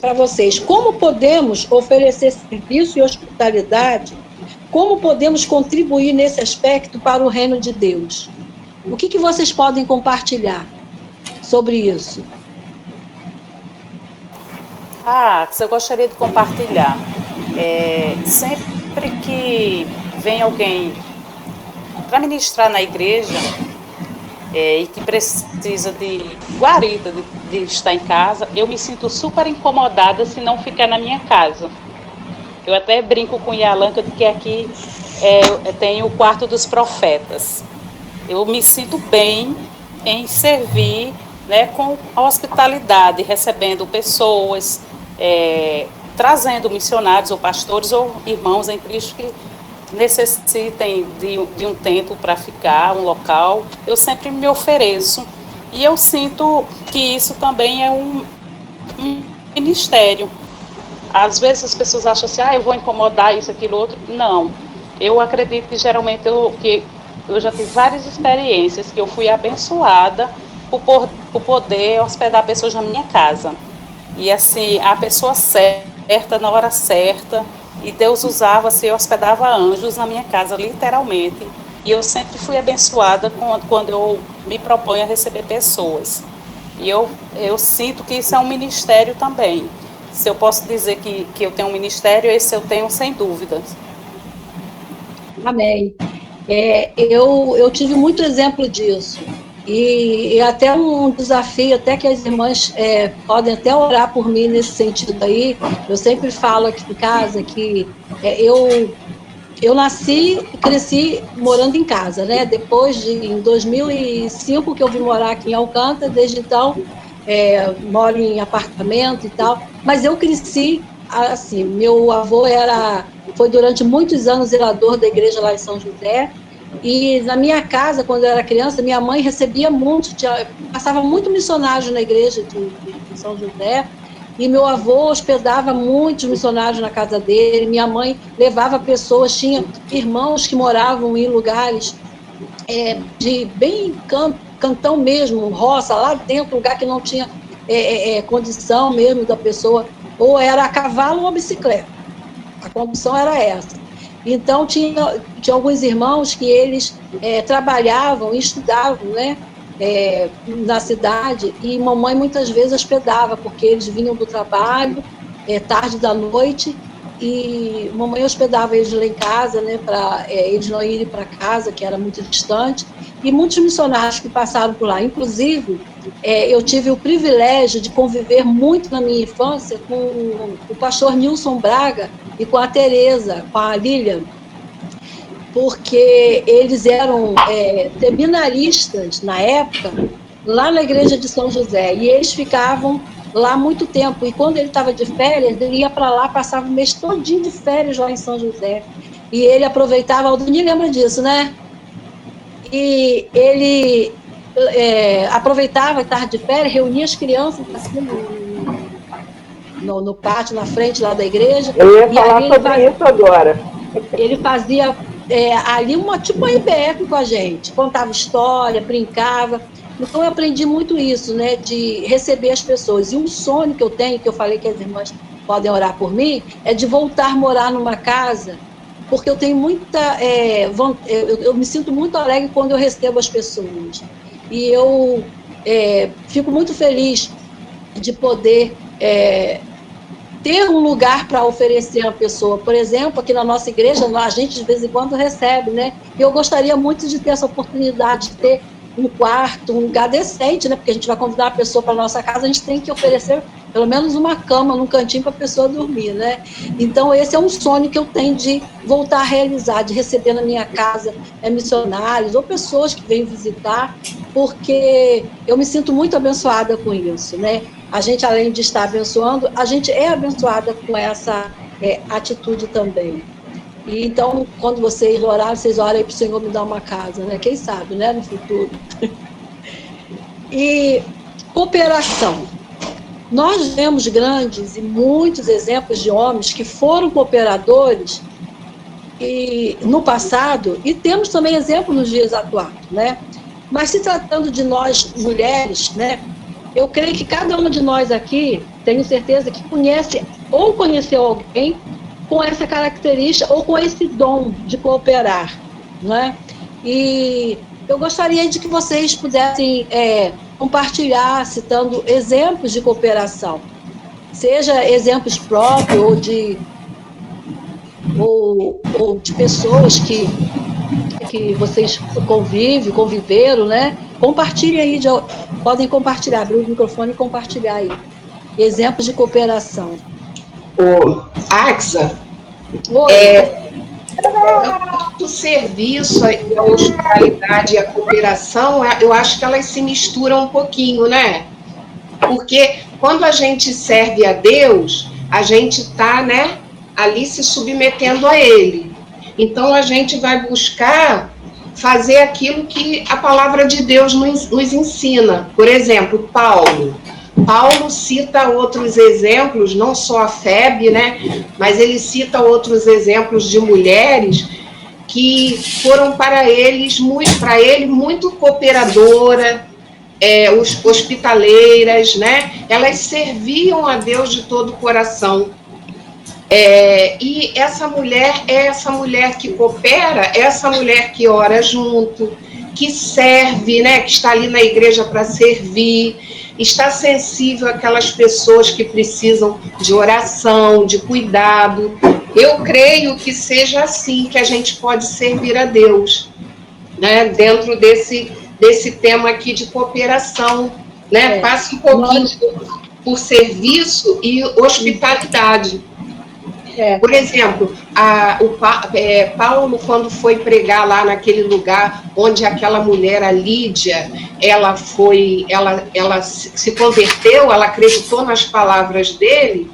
para vocês. Como podemos oferecer serviço e hospitalidade como podemos contribuir nesse aspecto para o reino de Deus? O que vocês podem compartilhar sobre isso? Se eu gostaria de compartilhar. Sempre que vem alguém para ministrar na igreja e que precisa de guarida, de estar em casa, eu me sinto super incomodada se não ficar na minha casa. Eu até brinco com o Yalan, que aqui tem o quarto dos profetas. Eu me sinto bem em servir, né, com a hospitalidade, recebendo pessoas, trazendo missionários ou pastores ou irmãos em Cristo que necessitem de um tempo para ficar, um local. Eu sempre me ofereço e eu sinto que isso também é um ministério. Às vezes as pessoas acham assim, eu vou incomodar isso, aquilo, outro. Não, eu acredito que geralmente eu já tive várias experiências que eu fui abençoada por poder hospedar pessoas na minha casa. E assim, a pessoa certa, na hora certa, e Deus usava, assim, eu hospedava anjos na minha casa, literalmente. E eu sempre fui abençoada quando eu me proponho a receber pessoas. E eu sinto que isso é um ministério também. Se eu posso dizer que eu tenho um ministério, esse eu tenho sem dúvidas. Amém. Eu tive muito exemplo disso. E até um desafio, até que as irmãs podem até orar por mim nesse sentido aí. Eu sempre falo aqui em casa que eu nasci e cresci morando em casa, né? Depois em 2005 que eu vim morar aqui em Alcântara, desde então moro em apartamento e tal. Mas eu cresci assim, meu avô foi durante muitos anos zelador da igreja lá em São José. E na minha casa, quando eu era criança, minha mãe recebia passava muito missionário na igreja de São José, e meu avô hospedava muitos missionários na casa dele, minha mãe levava pessoas, tinha irmãos que moravam em lugares de bem cantão mesmo, roça, lá dentro, lugar que não tinha condição mesmo da pessoa, ou era a cavalo ou a bicicleta, a condição era essa. Então, tinha alguns irmãos que eles trabalhavam e estudavam, né, na cidade, e mamãe muitas vezes hospedava, porque eles vinham do trabalho, tarde da noite, e mamãe hospedava eles lá em casa, né, para eles não irem para casa, que era muito distante, e muitos missionários que passaram por lá. Inclusive, eu tive o privilégio de conviver muito na minha infância com o pastor Nilson Braga e com a Tereza, com a Lilian, porque eles eram seminaristas, na época, lá na igreja de São José, e eles ficavam lá muito tempo, e quando ele estava de férias, ele ia para lá, passava o mês todinho de férias lá em São José, e ele aproveitava, o Dani lembra disso, né? E ele aproveitava, tarde de férias, reunia as crianças assim, no pátio, na frente lá da igreja. Eu ia falar sobre isso agora. Ele fazia ali tipo uma IBF com a gente, contava história, brincava. Então eu aprendi muito isso, né, de receber as pessoas. E um sonho que eu tenho, que eu falei que as irmãs podem orar por mim, é de voltar a morar numa casa, porque eu tenho muita... eu me sinto muito alegre quando eu recebo as pessoas. E eu fico muito feliz de poder ter um lugar para oferecer a pessoa. Por exemplo, aqui na nossa igreja, a gente de vez em quando recebe, né? E eu gostaria muito de ter essa oportunidade de ter um quarto, um lugar decente, né? Porque a gente vai convidar uma pessoa para a nossa casa, a gente tem que oferecer pelo menos uma cama num cantinho para a pessoa dormir, né? Então, esse é um sonho que eu tenho de voltar a realizar, de receber na minha casa missionários ou pessoas que vêm visitar, porque eu me sinto muito abençoada com isso, né? A gente, além de estar abençoando, a gente é abençoada com essa atitude também. E então, quando vocês orarem, vocês orem para o Senhor me dar uma casa, né? Quem sabe, né? No futuro. E cooperação. Nós vemos grandes e muitos exemplos de homens que foram cooperadores no passado, e temos também exemplos nos dias atuais, né? Mas se tratando de nós, mulheres, né? Eu creio que cada uma de nós aqui, tenho certeza que conhece ou conheceu alguém com essa característica ou com esse dom de cooperar, né? E eu gostaria de que vocês pudessem compartilhar, citando exemplos de cooperação, seja exemplos próprios ou de pessoas que vocês conviveram, né? Compartilhem aí, podem compartilhar, abrir o microfone e compartilhar aí. Exemplos de cooperação. Axa, o serviço, a hospitalidade e a cooperação, eu acho que elas se misturam um pouquinho, né? Porque quando a gente serve a Deus, a gente está, né, ali se submetendo a Ele. Então, a gente vai buscar fazer aquilo que a palavra de Deus nos ensina. Por exemplo, Paulo cita outros exemplos, não só a Febe, né, mas ele cita outros exemplos de mulheres que foram para ele muito cooperadora, hospitaleiras, né? Elas serviam a Deus de todo o coração. E essa mulher é essa mulher que coopera, é essa mulher que ora junto, que serve, né? Que está ali na igreja para servir, está sensível àquelas pessoas que precisam de oração, de cuidado. Eu creio que seja assim que a gente pode servir a Deus, né? Dentro desse tema aqui de cooperação, né? Passa um pouquinho por serviço e hospitalidade. Por exemplo, Paulo, quando foi pregar lá naquele lugar onde aquela mulher, a Lídia, ela se converteu, ela acreditou nas palavras dele.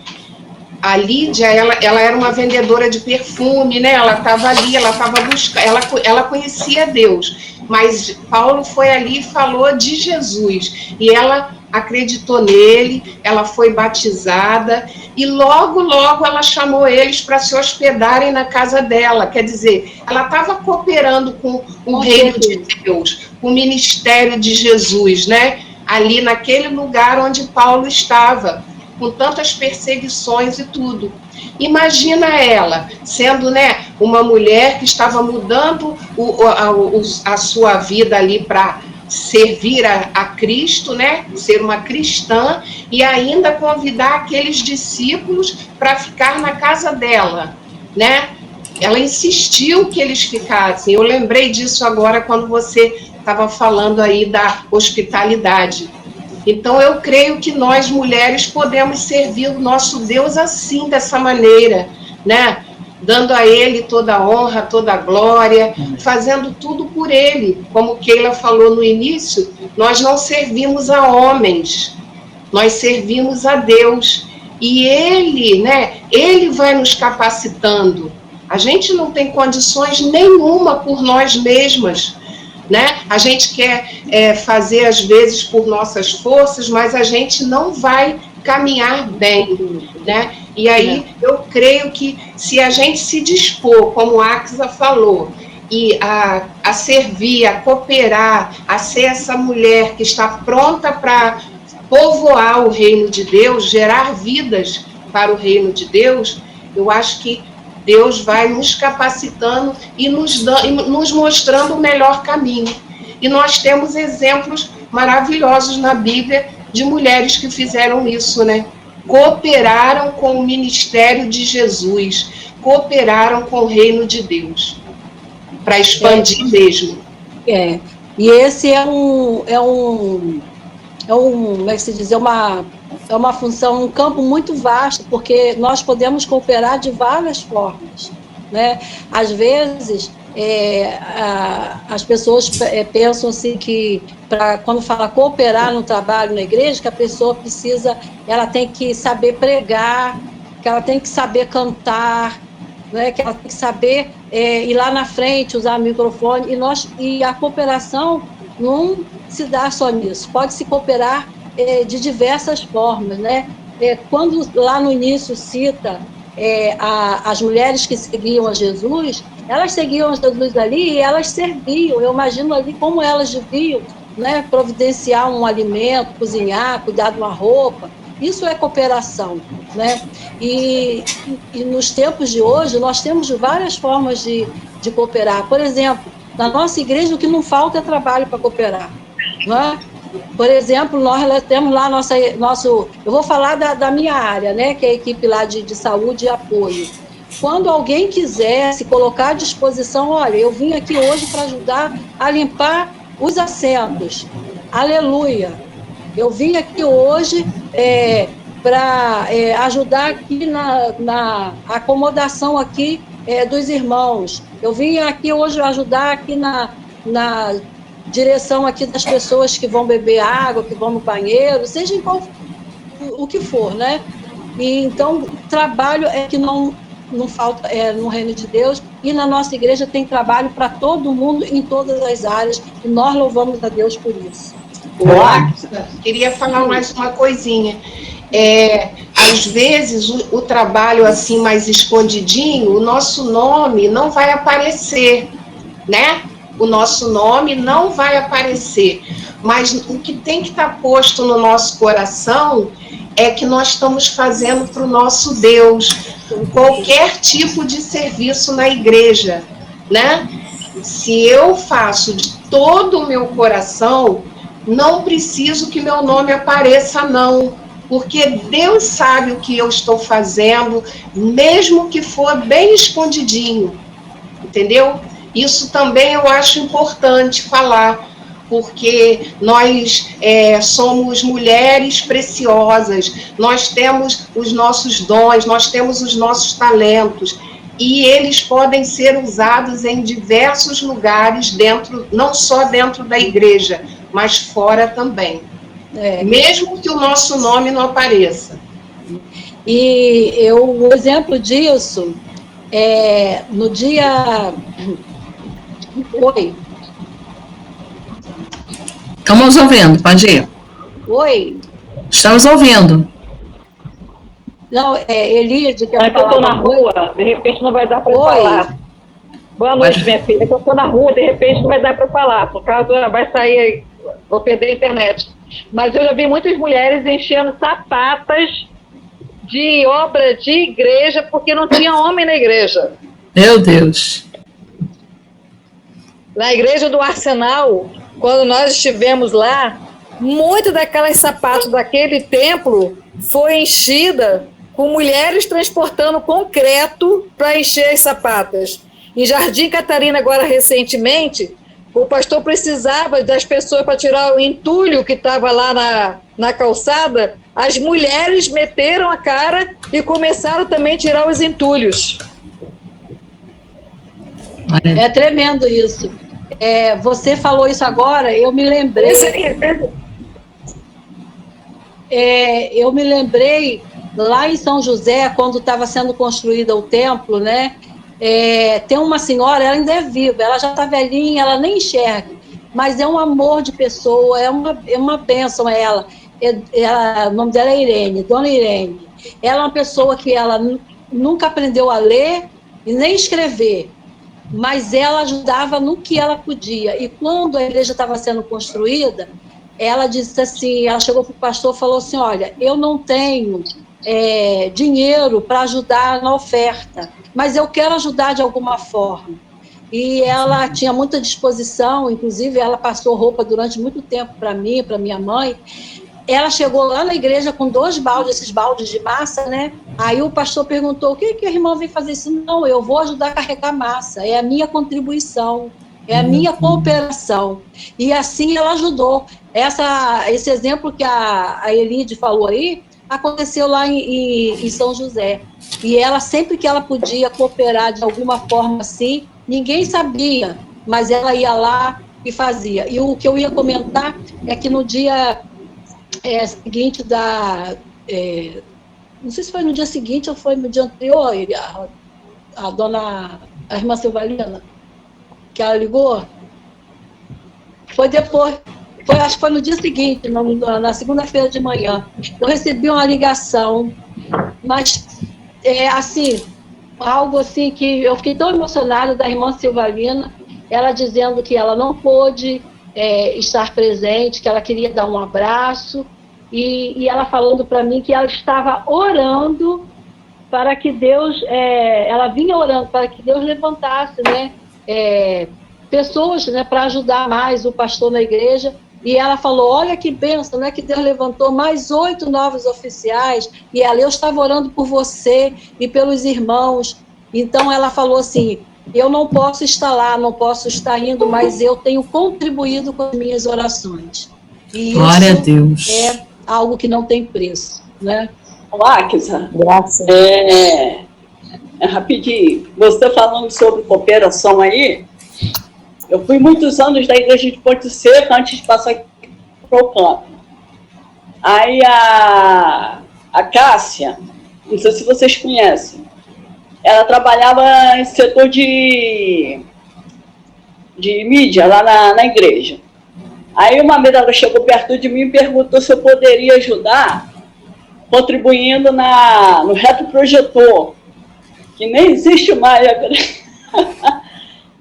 A Lídia, ela era uma vendedora de perfume, né? Ela estava ali, ela estava buscando, ela conhecia Deus, mas Paulo foi ali e falou de Jesus, e ela acreditou nele, ela foi batizada, e logo ela chamou eles para se hospedarem na casa dela. Quer dizer, ela estava cooperando com o reino de Deus, com o ministério de Jesus, né? Ali naquele lugar onde Paulo estava, com tantas perseguições e tudo. Imagina ela sendo, né, uma mulher que estava mudando a sua vida ali para servir a Cristo, né, ser uma cristã, e ainda convidar aqueles discípulos para ficar na casa dela, né? Ela insistiu que eles ficassem. Eu lembrei disso agora quando você estava falando aí da hospitalidade. Então, eu creio que nós, mulheres, podemos servir o nosso Deus assim, dessa maneira, né? Dando a Ele toda a honra, toda a glória, fazendo tudo por Ele. Como Keila falou no início, nós não servimos a homens, nós servimos a Deus. E Ele, né? Ele vai nos capacitando. A gente não tem condições nenhuma por nós mesmas, né? A gente quer fazer, às vezes, por nossas forças, mas a gente não vai caminhar bem, né? E aí eu creio que se a gente se dispor, como a Axa falou, e a servir, a cooperar, a ser essa mulher que está pronta para povoar o reino de Deus, gerar vidas para o reino de Deus, eu acho que Deus vai nos capacitando e nos mostrando o melhor caminho. E nós temos exemplos maravilhosos na Bíblia de mulheres que fizeram isso, né? Cooperaram com o ministério de Jesus, cooperaram com o reino de Deus, para expandir mesmo. E esse como é que se diz, é uma função, um campo muito vasto, porque nós podemos cooperar de várias formas, né? Às vezes, as pessoas pensam assim que, quando fala cooperar no trabalho na igreja, que a pessoa ela tem que saber pregar, que ela tem que saber cantar, né? Que ela tem que saber ir lá na frente, usar microfone, e a cooperação não se dá só nisso, pode se cooperar de diversas formas, né? Quando lá no início cita as mulheres que seguiam a Jesus, elas seguiam a Jesus ali e elas serviam. Eu imagino ali como elas deviam, né, providenciar um alimento, cozinhar, cuidar de uma roupa, Isso é cooperação, né? E nos tempos de hoje, nós temos várias formas de cooperar. Por exemplo, na nossa igreja, o que não falta é trabalho para cooperar, não é? Por exemplo, nós temos lá eu vou falar da minha área, né, que é a equipe lá de saúde e apoio. Quando alguém quiser se colocar à disposição, olha, eu vim aqui hoje para ajudar a limpar os assentos, aleluia. Eu vim aqui hoje para ajudar aqui na acomodação aqui dos irmãos. Eu vim aqui hoje ajudar aqui na direção aqui das pessoas que vão beber água, que vão no banheiro, seja em qual o que for, né? E então, trabalho é que não falta no reino de Deus, e na nossa igreja tem trabalho para todo mundo, em todas as áreas, e nós louvamos a Deus por isso. Queria falar mais uma coisinha. Às vezes, o trabalho assim mais escondidinho, o nosso nome não vai aparecer, né? O nosso nome não vai aparecer, mas o que tem que estar posto no nosso coração é que nós estamos fazendo para o nosso Deus qualquer tipo de serviço na igreja, né? Se eu faço de todo o meu coração, não preciso que meu nome apareça, não, porque Deus sabe o que eu estou fazendo, mesmo que for bem escondidinho, entendeu? Isso também eu acho importante falar, porque nós somos mulheres preciosas, nós temos os nossos dons, nós temos os nossos talentos, e eles podem ser usados em diversos lugares, não só dentro da igreja, mas fora também, mesmo que o nosso nome não apareça. E o exemplo disso, no dia... Oi. Estamos ouvindo, pode ir. Oi. Estamos ouvindo. Não, Elide, que eu estou na rua, de repente não vai dar para falar. Boa noite, minha filha. Eu estou na rua, de repente não vai dar para falar, por causa vai sair, vou perder a internet. Mas eu já vi muitas mulheres enchendo sapatas de obra de igreja, porque não tinha homem na igreja. Meu Deus. Na igreja do Arsenal, quando nós estivemos lá, muito daquelas sapatos daquele templo foi enchida com mulheres transportando concreto para encher as sapatas. Em Jardim Catarina, agora recentemente, o pastor precisava das pessoas para tirar o entulho que estava lá na calçada. As mulheres meteram a cara e começaram também a tirar os entulhos. É tremendo isso. Você falou isso agora, eu me lembrei. Eu me lembrei lá em São José, quando estava sendo construído o templo, né? Tem uma senhora, ela ainda é viva, ela já está velhinha, ela nem enxerga, mas é um amor de pessoa, é uma bênção ela. O nome dela é Irene, Dona Irene. Ela é uma pessoa que ela nunca aprendeu a ler e nem escrever, mas ela ajudava no que ela podia. E quando a igreja estava sendo construída, ela disse assim, ela chegou para o pastor e falou assim, olha, eu não tenho dinheiro para ajudar na oferta, mas eu quero ajudar de alguma forma. E ela tinha muita disposição, inclusive ela passou roupa durante muito tempo para mim, para minha mãe. Ela chegou lá na igreja com 2 baldes, esses baldes de massa, né? Aí o pastor perguntou, o que a irmã vem fazer isso? Não, eu vou ajudar a carregar massa, é a minha contribuição, é a minha cooperação. E assim ela ajudou. Esse exemplo que a Elide falou aí, aconteceu lá em São José. E ela, sempre que ela podia cooperar de alguma forma assim, ninguém sabia, mas ela ia lá e fazia. E o que eu ia comentar é que no dia seguinte não sei se foi no dia seguinte ou foi no dia anterior, a irmã Silvalina, que ela ligou, foi depois, acho que foi no dia seguinte, na segunda-feira de manhã, eu recebi uma ligação, mas assim, algo assim que eu fiquei tão emocionada da irmã Silvalina, ela dizendo que ela não pôde estar presente, que ela queria dar um abraço, e ela falando para mim que ela estava orando para que Deus, ela vinha orando para que Deus levantasse, né, pessoas, né, para ajudar mais o pastor na igreja. E ela falou, olha que bênção, né, que Deus levantou mais 8 novos oficiais, e ela, eu estava orando por você e pelos irmãos. Então ela falou assim, eu não posso estar lá, não posso estar indo, mas eu tenho contribuído com as minhas orações. E glória a isso Deus. é algo que não tem preço, né? Láquisa, Graças. rapidinho, você falando sobre cooperação aí, eu fui muitos anos da igreja de Porto Seco antes de passar para o campo. Aí a Cássia, não sei se vocês conhecem, ela trabalhava em setor de mídia lá na igreja. Aí uma vez ela chegou perto de mim e perguntou se eu poderia ajudar contribuindo no retroprojetor, que nem existe mais.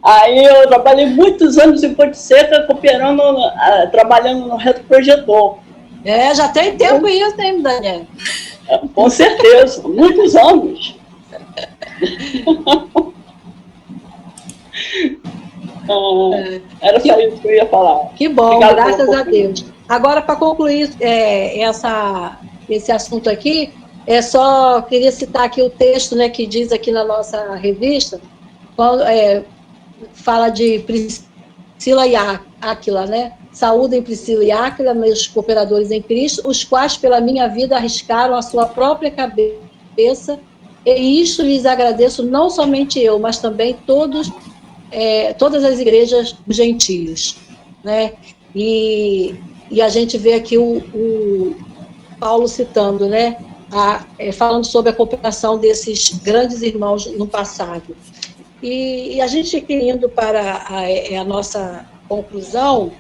Aí eu trabalhei muitos anos em Porto Seca, cooperando, trabalhando no retroprojetor. Já tem tempo isso, hein, Daniel? Com certeza, muitos anos. Era só isso que eu ia falar. Que bom, Obrigado, graças a Deus. Agora, para concluir esse assunto aqui, só queria citar aqui o texto, né, que diz aqui na nossa revista, fala de Priscila e Áquila, né? Saúdem Priscila e Áquila, meus cooperadores em Cristo, os quais pela minha vida arriscaram a sua própria cabeça, e isto lhes agradeço, não somente eu, mas também todas as igrejas gentios, né? E a gente vê aqui o Paulo citando, né? Falando sobre a cooperação desses grandes irmãos no passado. E a gente indo para a nossa conclusão,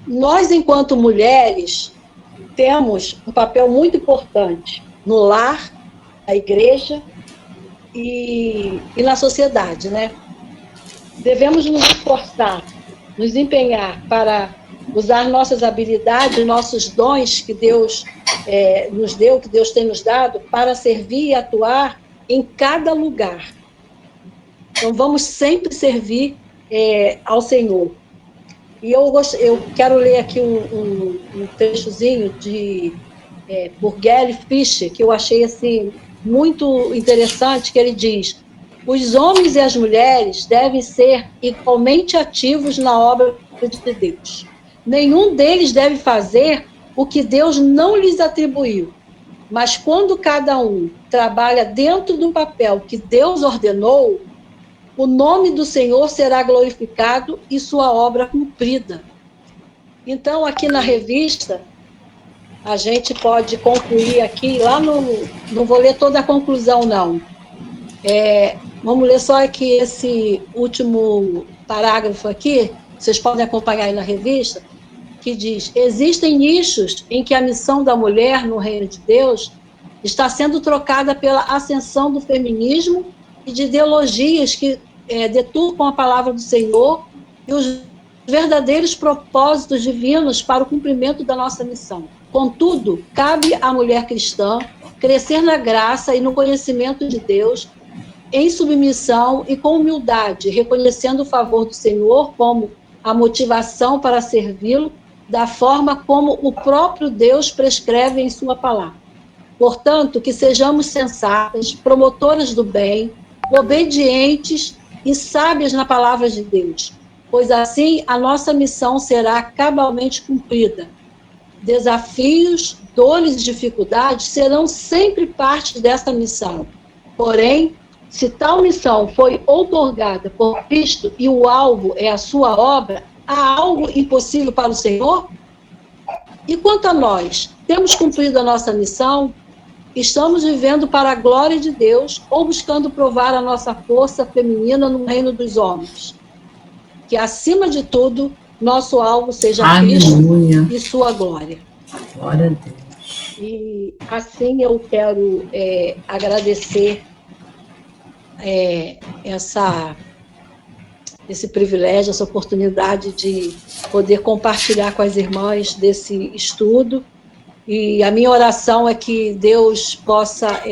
nós, enquanto mulheres, temos um papel muito importante no lar, na igreja e na sociedade, né? Devemos nos esforçar, nos empenhar para usar nossas habilidades, nossos dons que Deus nos deu, que Deus tem nos dado, para servir e atuar em cada lugar. Então, vamos sempre servir ao Senhor. E eu quero ler aqui um textozinho por Gary Fisher, que eu achei assim, muito interessante, que ele diz: os homens e as mulheres devem ser igualmente ativos na obra de Deus. Nenhum deles deve fazer o que Deus não lhes atribuiu. Mas quando cada um trabalha dentro do papel que Deus ordenou, o nome do Senhor será glorificado e sua obra cumprida. Então, aqui na revista, a gente pode concluir aqui, não vou ler toda a conclusão, não. Vamos ler só aqui esse último parágrafo aqui, vocês podem acompanhar aí na revista, que diz: existem nichos em que a missão da mulher no reino de Deus está sendo trocada pela ascensão do feminismo e de ideologias que deturpam a palavra do Senhor e os verdadeiros propósitos divinos para o cumprimento da nossa missão. Contudo, cabe à mulher cristã crescer na graça e no conhecimento de Deus, em submissão e com humildade, reconhecendo o favor do Senhor como a motivação para servi-lo, da forma como o próprio Deus prescreve em sua palavra. Portanto, que sejamos sensatas, promotoras do bem, obedientes e sábias na palavra de Deus, pois assim a nossa missão será cabalmente cumprida. Desafios, dores e dificuldades serão sempre parte dessa missão. Porém, se tal missão foi outorgada por Cristo e o alvo é a sua obra, há algo impossível para o Senhor? E quanto a nós, temos cumprido a nossa missão? Estamos vivendo para a glória de Deus ou buscando provar a nossa força feminina no reino dos homens? Que, acima de tudo, nosso alvo seja Cristo e sua glória. Glória a Deus. E assim eu quero esse privilégio, essa oportunidade de poder compartilhar com as irmãs desse estudo. E a minha oração é que Deus possa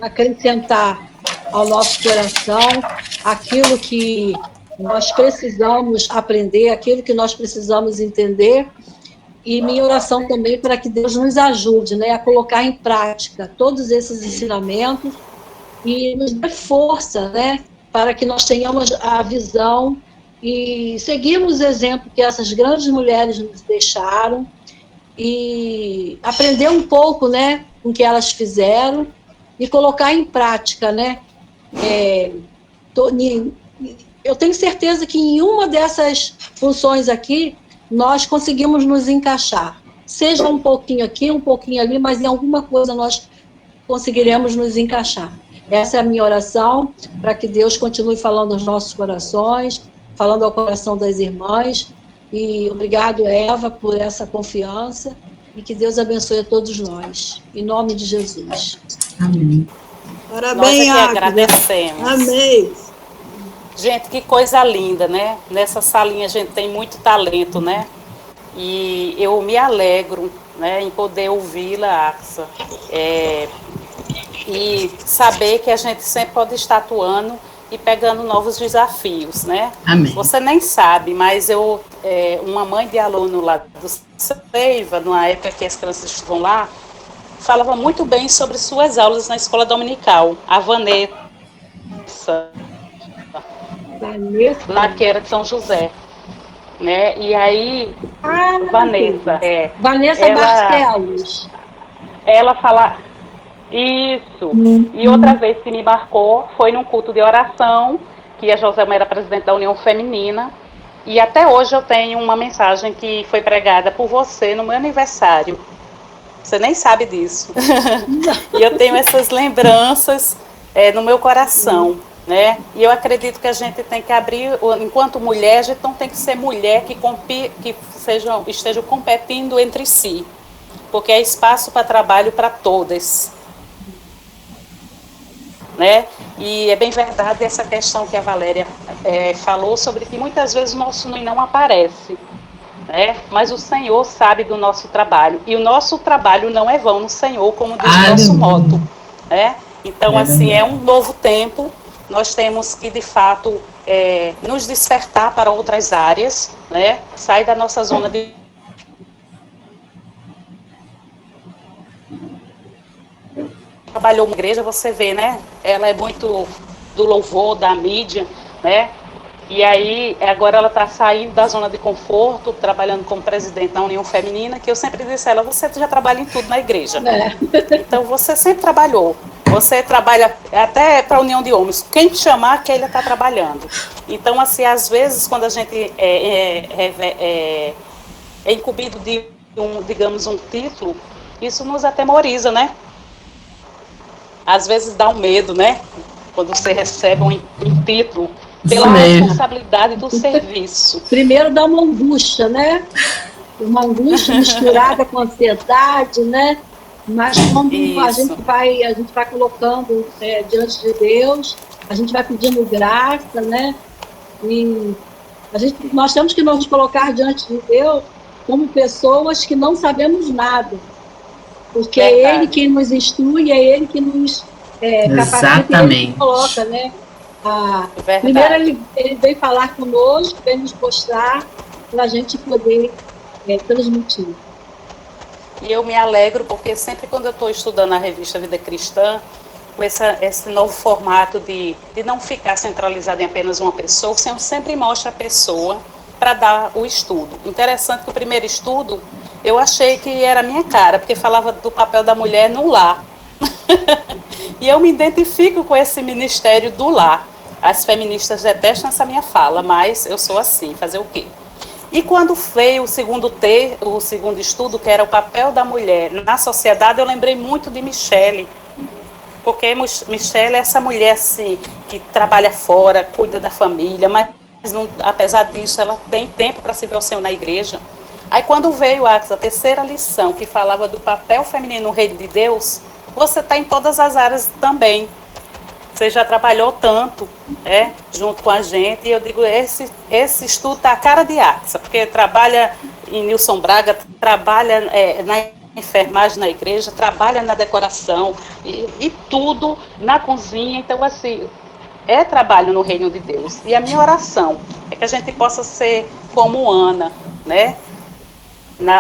acrescentar ao nosso coração aquilo que nós precisamos aprender, aquilo que nós precisamos entender. E minha oração também para que Deus nos ajude, né, a colocar em prática todos esses ensinamentos e nos dê força, né, para que nós tenhamos a visão e seguirmos o exemplo que essas grandes mulheres nos deixaram e aprender um pouco, né, com o que elas fizeram e colocar em prática, né. Eu tenho certeza que em uma dessas funções aqui nós conseguimos nos encaixar, seja um pouquinho aqui, um pouquinho ali, mas em alguma coisa nós conseguiremos nos encaixar. Essa é a minha oração, para que Deus continue falando aos nossos corações, falando ao coração das irmãs, e obrigado, Eva, por essa confiança, e que Deus abençoe a todos nós, em nome de Jesus. Amém. Parabéns, nós aqui agradecemos. Amém. Gente, que coisa linda, né? Nessa salinha a gente tem muito talento, né? E eu me alegro, né, em poder ouvi-la, Axa. E saber que a gente sempre pode estar atuando e pegando novos desafios, né? Amém. Você nem sabe, mas uma mãe de aluno lá do Seiva, na época que as crianças estavam lá, falava muito bem sobre suas aulas na escola dominical. A Vanessa, lá que era de São José, né? E aí, Vanessa Barcelos. Ela fala isso. E outra vez que me marcou foi num culto de oração, que a Joselma era presidente da União Feminina, e até hoje eu tenho uma mensagem que foi pregada por você no meu aniversário. Você nem sabe disso. E eu tenho essas lembranças no meu coração. Né? E eu acredito que a gente tem que abrir, enquanto mulher, a gente não tem que ser mulher que estejam competindo entre si, porque é espaço para trabalho para todas, né? E é bem verdade essa questão que a Valéria falou sobre que muitas vezes o nosso nome não aparece, né? Mas o Senhor sabe do nosso trabalho, e o nosso trabalho não é vão no Senhor, como diz o nosso moto, né? Então, assim, é um novo tempo. Nós temos que, de fato, nos despertar para outras áreas, né? Sair da nossa zona de... Trabalhou na igreja, você vê, né? Ela é muito do louvor, da mídia, né? E aí, agora ela está saindo da zona de conforto, trabalhando como presidente da União Feminina, que eu sempre disse a ela, você já trabalha em tudo na igreja. Então, você sempre trabalhou. Você trabalha até para a União de Homens. Quem te chamar, que ele está trabalhando. Então, assim, às vezes, quando a gente é incumbido de, digamos, um título, isso nos atemoriza, né? Às vezes dá um medo, né? Quando você recebe um título, pela responsabilidade do serviço. Primeiro dá uma angústia, né? Uma angústia misturada com ansiedade, né? Mas quando a gente vai colocando diante de Deus, a gente vai pedindo graça, né? E nós temos que nos colocar diante de Deus como pessoas que não sabemos nada, porque é Ele quem nos instrui, é Ele que nos capacita, e Ele que coloca, né? Primeiro ele vem falar conosco, vem nos mostrar para a gente poder transmitir. E eu me alegro porque sempre quando eu estou estudando a revista Vida Cristã, com esse novo formato de não ficar centralizado em apenas uma pessoa, o Senhor sempre mostra a pessoa para dar o estudo. Interessante que o primeiro estudo, eu achei que era a minha cara, porque falava do papel da mulher no lar. E eu me identifico com esse ministério do lar. As feministas detestam essa minha fala, mas eu sou assim, fazer o quê? E quando veio o segundo estudo, que era o papel da mulher na sociedade, eu lembrei muito de Michele, porque Michele é essa mulher assim, que trabalha fora, cuida da família, mas não, apesar disso ela tem tempo para servir ao Senhor na igreja. Aí quando veio a terceira lição, que falava do papel feminino no reino de Deus, você está em todas as áreas também. você já trabalhou tanto, junto com a gente, e eu digo, esse estudo está a cara de Axa, porque trabalha em Nilson Braga, trabalha na enfermagem na igreja, trabalha na decoração, e tudo na cozinha, então assim, é trabalho no reino de Deus. E a minha oração é que a gente possa ser como Ana, né?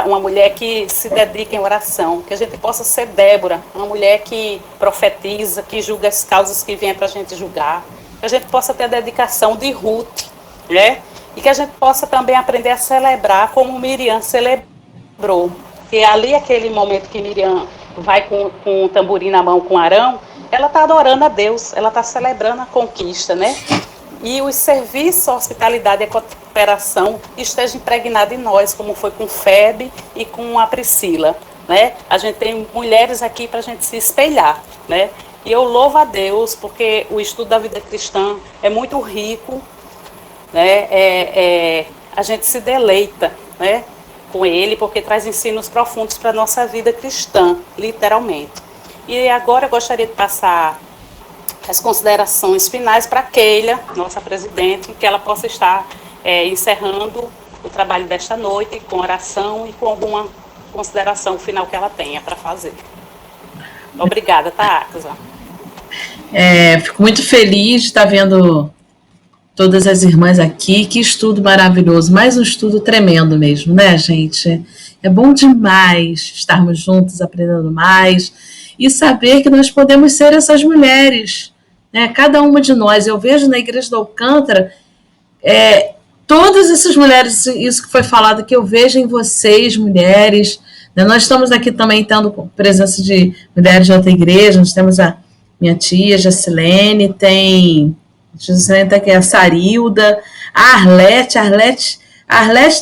Uma mulher que se dedica em oração, que a gente possa ser Débora, uma mulher que profetiza, que julga as causas que vêm para a gente julgar, que a gente possa ter a dedicação de Ruth, né? E que a gente possa também aprender a celebrar como Miriam celebrou. Que ali, aquele momento que Miriam vai com o tamborim na mão com Arão, ela está adorando a Deus, ela está celebrando a conquista, né? E o serviço, a hospitalidade e a cooperação esteja impregnado em nós, como foi com Febe e com a Priscila, né? A gente tem mulheres aqui para a gente se espelhar, né? E eu louvo a Deus, porque o estudo da vida cristã é muito rico, né? A gente se deleita, né, com ele, porque traz ensinos profundos para a nossa vida cristã, literalmente. E agora eu gostaria de passar as considerações finais para Keila, nossa presidente, que ela possa estar encerrando o trabalho desta noite com oração e com alguma consideração final que ela tenha para fazer. Obrigada, tá, Axa? Fico muito feliz de estar vendo todas as irmãs aqui. Que estudo maravilhoso, mais um estudo tremendo mesmo, né, gente? É bom demais estarmos juntos, aprendendo mais e saber que nós podemos ser essas mulheres, né? Cada uma de nós. Eu vejo na Igreja do Alcântara todas essas mulheres, isso que foi falado, que eu vejo em vocês, mulheres, né? Nós estamos aqui também tendo presença de mulheres de outra igreja. Nós temos a minha tia, Jacilene, tem aqui a Sarilda, a Arlete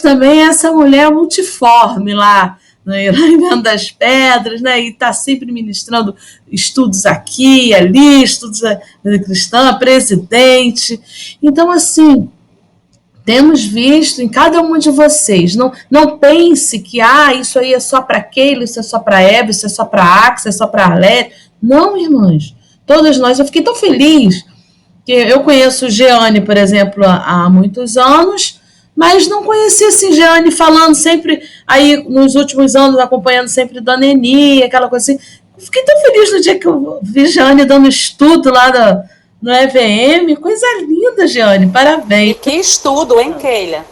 também é essa mulher multiforme lá, né, em Venda das Pedras, né, e está sempre ministrando estudos aqui e ali, estudos da vida cristã, presidente. Então, assim, temos visto em cada uma de vocês, não pense que isso aí é só para Keila, isso é só para Eva, isso é só para Axa, é só para Arlete. Não, irmãs, todas nós. Eu fiquei tão feliz que eu conheço Jeane, por exemplo, há muitos anos, mas não conhecia assim, Jeane falando sempre, aí nos últimos anos, acompanhando sempre Dona Eni, aquela coisa assim. Fiquei tão feliz no dia que eu vi Jeane dando estudo lá no EVM. Coisa linda, Jeane, parabéns. E que estudo, hein, Keila?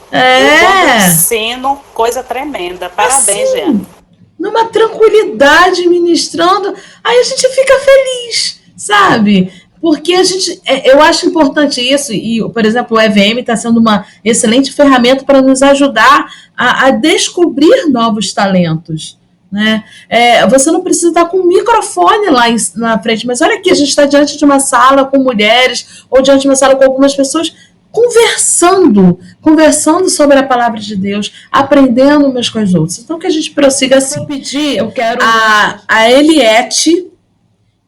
Ensino, coisa tremenda. Parabéns, assim, Jeane. Numa tranquilidade, ministrando, aí a gente fica feliz, sabe? Porque eu acho importante isso, e, por exemplo, o EVM está sendo uma excelente ferramenta para nos ajudar a descobrir novos talentos, né? Você não precisa estar com um microfone lá na frente, mas olha aqui, a gente está diante de uma sala com mulheres, ou diante de uma sala com algumas pessoas, conversando sobre a palavra de Deus, aprendendo umas com as outras. Então, que a gente prossiga assim. Eu quero a Eliette,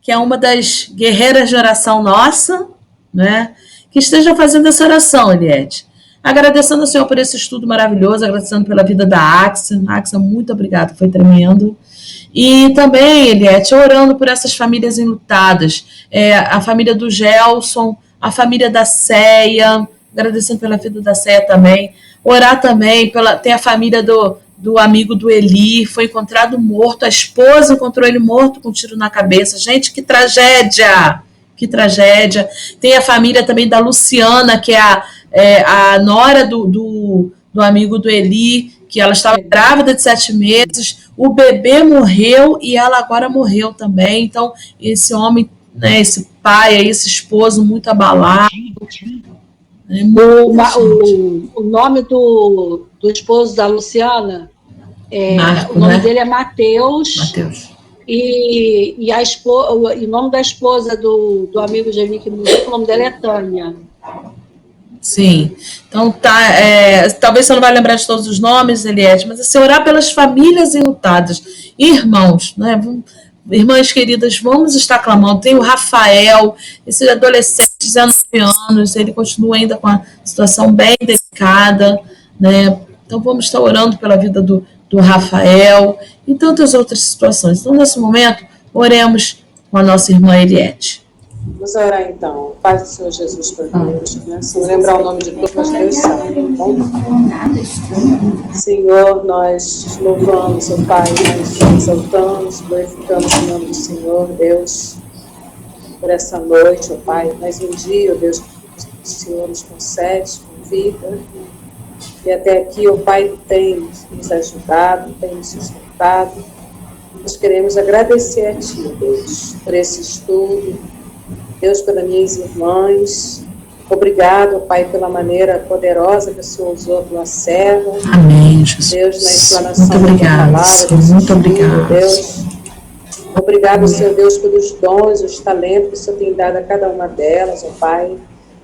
que é uma das guerreiras de oração nossa, né, que esteja fazendo essa oração, Eliette. Agradecendo ao Senhor por esse estudo maravilhoso, agradecendo pela vida da Axa. Axa, muito obrigada, foi tremendo. E também, Eliette, orando por essas famílias enlutadas, a família do Gelson, a família da Ceia, agradecendo pela vida da Ceia também. Orar também, tem a família do amigo do Eli, foi encontrado morto, a esposa encontrou ele morto com um tiro na cabeça. Gente, que tragédia! Que tragédia. Tem a família também da Luciana, que é a nora do amigo do Eli, que ela estava grávida de 7 meses, o bebê morreu e ela agora morreu também. Então, esse homem, né, esse pai, esse esposo muito abalado. O nome do esposo da Luciana, Marco, o nome, né, dele é Mateus. E o nome da esposa do amigo Geni que morreu, o nome dela é Tânia. Sim, então talvez você não vai lembrar de todos os nomes, Eliette, mas assim, orar pelas famílias enlutadas, irmãos, né? Irmãs queridas, vamos estar clamando. Tem o Rafael, esse adolescente de 19 anos, ele continua ainda com a situação bem delicada, né? Então vamos estar orando pela vida do Rafael e tantas outras situações. Então, nesse momento, oremos com a nossa irmã Eliette. Vamos orar então. Paz do Senhor Jesus para Deus. Né? Se não lembrar o nome de todos, mas Deus sabe. Tá bom? Senhor, nós louvamos, ó Pai, nós exaltamos, glorificamos o nome do Senhor, Deus, por essa noite, ó Pai. Mais um dia, ó Deus, que o Senhor nos concede com vida. E até aqui, ó Pai, tem nos ajudado, tem nos sustentado. Nós queremos agradecer a Ti, Deus, por esse estudo. Deus, pelas minhas irmãs. Obrigado, Pai, pela maneira poderosa que o Senhor usou a Tua serva. Amém, Jesus. Deus, na explanação muito obrigado, da Tua palavra. Senhor, muito obrigado. Deus. Obrigado, Senhor Deus, pelos dons, os talentos que o Senhor tem dado a cada uma delas, ó Pai.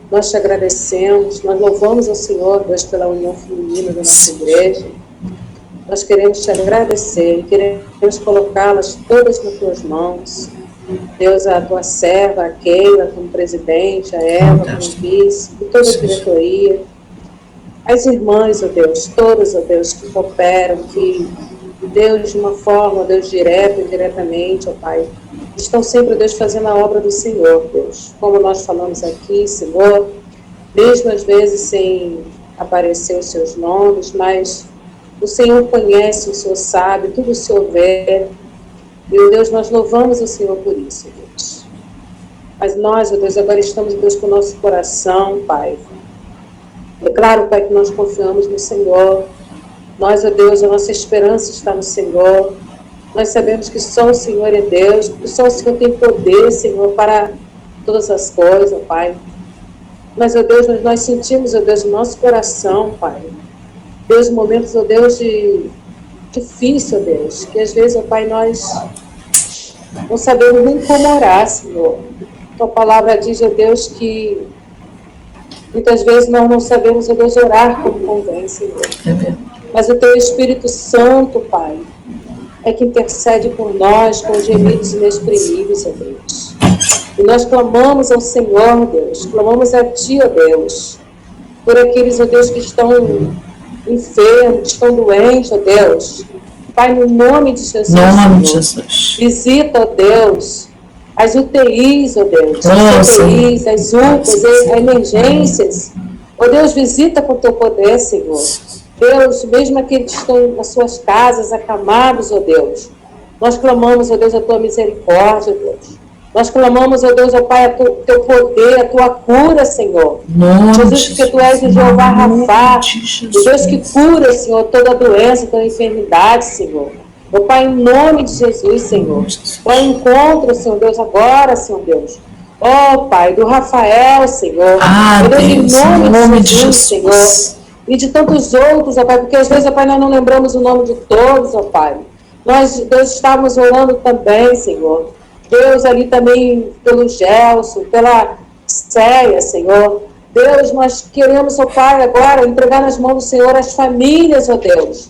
Nós te agradecemos, nós louvamos ao Senhor, Deus, pela união feminina da nossa igreja. Nós queremos te agradecer, queremos colocá-las todas nas tuas mãos. Deus, a tua serva, a Keila, como presidente, a Eva, como vice, e toda a diretoria. As irmãs, ó Deus, todas, ó Deus, que cooperam, que, Deus, de uma forma, ó Deus, direta e indiretamente, ó Pai, estão sempre, ó Deus, fazendo a obra do Senhor, Deus. Como nós falamos aqui, Senhor, mesmo às vezes sem aparecer os seus nomes, mas o Senhor conhece, o Senhor sabe, tudo o Senhor vê. Meu Deus, nós louvamos o Senhor por isso, Deus. Mas nós, ó Deus, agora estamos, Deus, com o nosso coração, Pai. É claro, Pai, que nós confiamos no Senhor. Nós, ó Deus, a nossa esperança está no Senhor. Nós sabemos que só o Senhor é Deus, que só o Senhor tem poder, Senhor, para todas as coisas, ó Pai. Mas, ó Deus, nós sentimos, ó Deus, no nosso coração, Pai. Deus, momentos, ó Deus, de difícil, Deus, que às vezes, ó Pai, nós não sabemos nem como orar, Senhor. Tua palavra diz, ó Deus, que muitas vezes nós não sabemos, ó Deus, orar como convém, Senhor. Mas o Teu Espírito Santo, Pai, é que intercede por nós com gemidos inexprimíveis, ó Deus. E nós clamamos ao Senhor, Deus, clamamos a Ti, ó Deus, por aqueles, ó Deus, que estão enfermos, que estão doentes, ó Deus. Pai, no nome de Jesus, nome de Senhor, Jesus. Visita, ó Deus, as UTIs, ó Deus, as UTIs, as UPAs, as emergências. Ó Deus, visita com o Teu poder, Senhor. Deus, mesmo aqueles que estão nas suas casas, acamados, ó Deus, nós clamamos, ó Deus, a Tua misericórdia, Deus. Nós clamamos, ó Deus, ó Pai, o Teu poder, a Tua cura, Senhor. Jesus, porque Tu és o Jeová Rafá, o Deus que cura, Senhor, toda doença, toda enfermidade, Senhor. Ó Pai, em nome de Jesus, Senhor. Ó, encontra, Senhor Deus, agora, Senhor Deus. Ó Pai, do Rafael, Senhor. Ó Deus, em nome de Jesus, Senhor. E de tantos outros, ó Pai, porque às vezes, ó Pai, nós não lembramos o nome de todos, ó Pai. Nós, Deus, estávamos orando também, Senhor. Deus, ali também pelo Gelson, pela Céia, Senhor. Deus, nós queremos, ó Pai, agora entregar nas mãos do Senhor as famílias, ó Deus,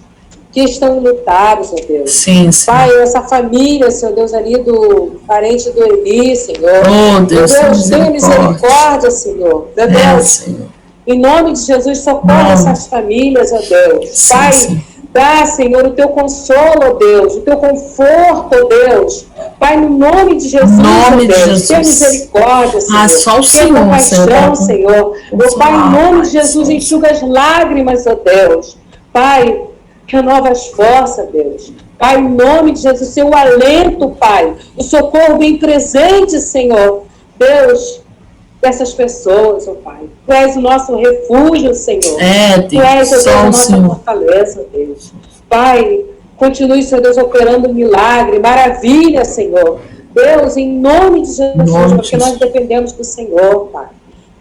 que estão enlutadas, ó Deus. Sim, sim. Pai, essa família, Senhor Deus, ali do parente do Eli, Senhor. Oh, Deus, tenha misericórdia, Senhor. Meu Deus, Senhor. Em nome de Jesus, socorre essas famílias, ó Deus. Sim, Pai, sim. dá, Senhor, o Teu consolo, ó Deus, o Teu conforto, ó Deus. Pai, no nome de Jesus, nome ó Deus, de Jesus. tenha misericórdia, Senhor. Só o tenha Senhor, compaixão, Senhor. Meu Pai, em nome de Jesus, Senhor. enxuga as lágrimas, ó Deus. Pai, renova as forças, Deus. Pai, em nome de Jesus, seu alento, Pai, o socorro bem presente, Senhor. Deus, dessas pessoas, ó Pai. Tu és o nosso refúgio, Senhor. Deus, Tu és, ó Deus, a nossa Senhor. fortaleza, Deus. Pai, continue, Senhor Deus, operando milagre, maravilha, Senhor. Deus, em nome de Jesus, porque nós dependemos do Senhor, Pai.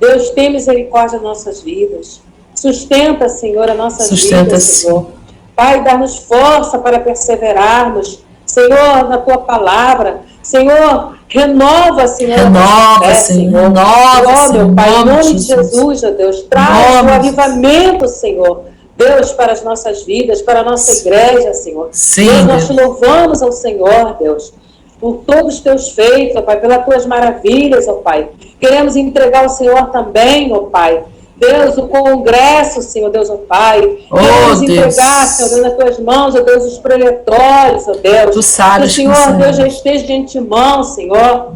Deus, tem misericórdia das nossas vidas. Sustenta, Senhor, a nossa vida, Senhor. Pai, dá-nos força para perseverarmos, Senhor, na Tua palavra. Senhor, renova, Senhor. Renova, Senhor. Renova, meu Pai, em nome de Jesus, ó Deus. Traz o avivamento, Senhor. Deus, para as nossas vidas, para a nossa igreja, Senhor. Sim, Deus, nós te louvamos ao Senhor, Deus, por todos os Teus feitos, ó Pai, pelas Tuas maravilhas, ó Pai. Queremos entregar ao Senhor também, ó Pai, Deus, o congresso, Senhor Deus, ó Pai. Queremos entregar, Senhor Deus, nas Tuas mãos, ó Deus, os preletórios, ó Deus. Tu sabes, que o Senhor, Deus, já esteja de antemão, Senhor.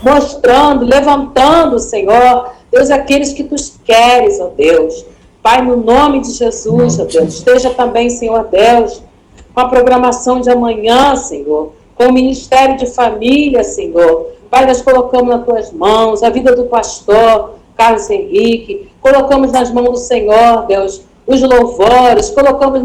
mostrando, levantando, Senhor, Deus, aqueles que Tu queres, ó Deus. Pai, no nome de Jesus, ó Deus, esteja também, Senhor Deus, com a programação de amanhã, Senhor, com o Ministério de Família, Senhor. Pai, nós colocamos nas Tuas mãos a vida do pastor Carlos Henrique, colocamos nas mãos do Senhor, Deus, os louvores, colocamos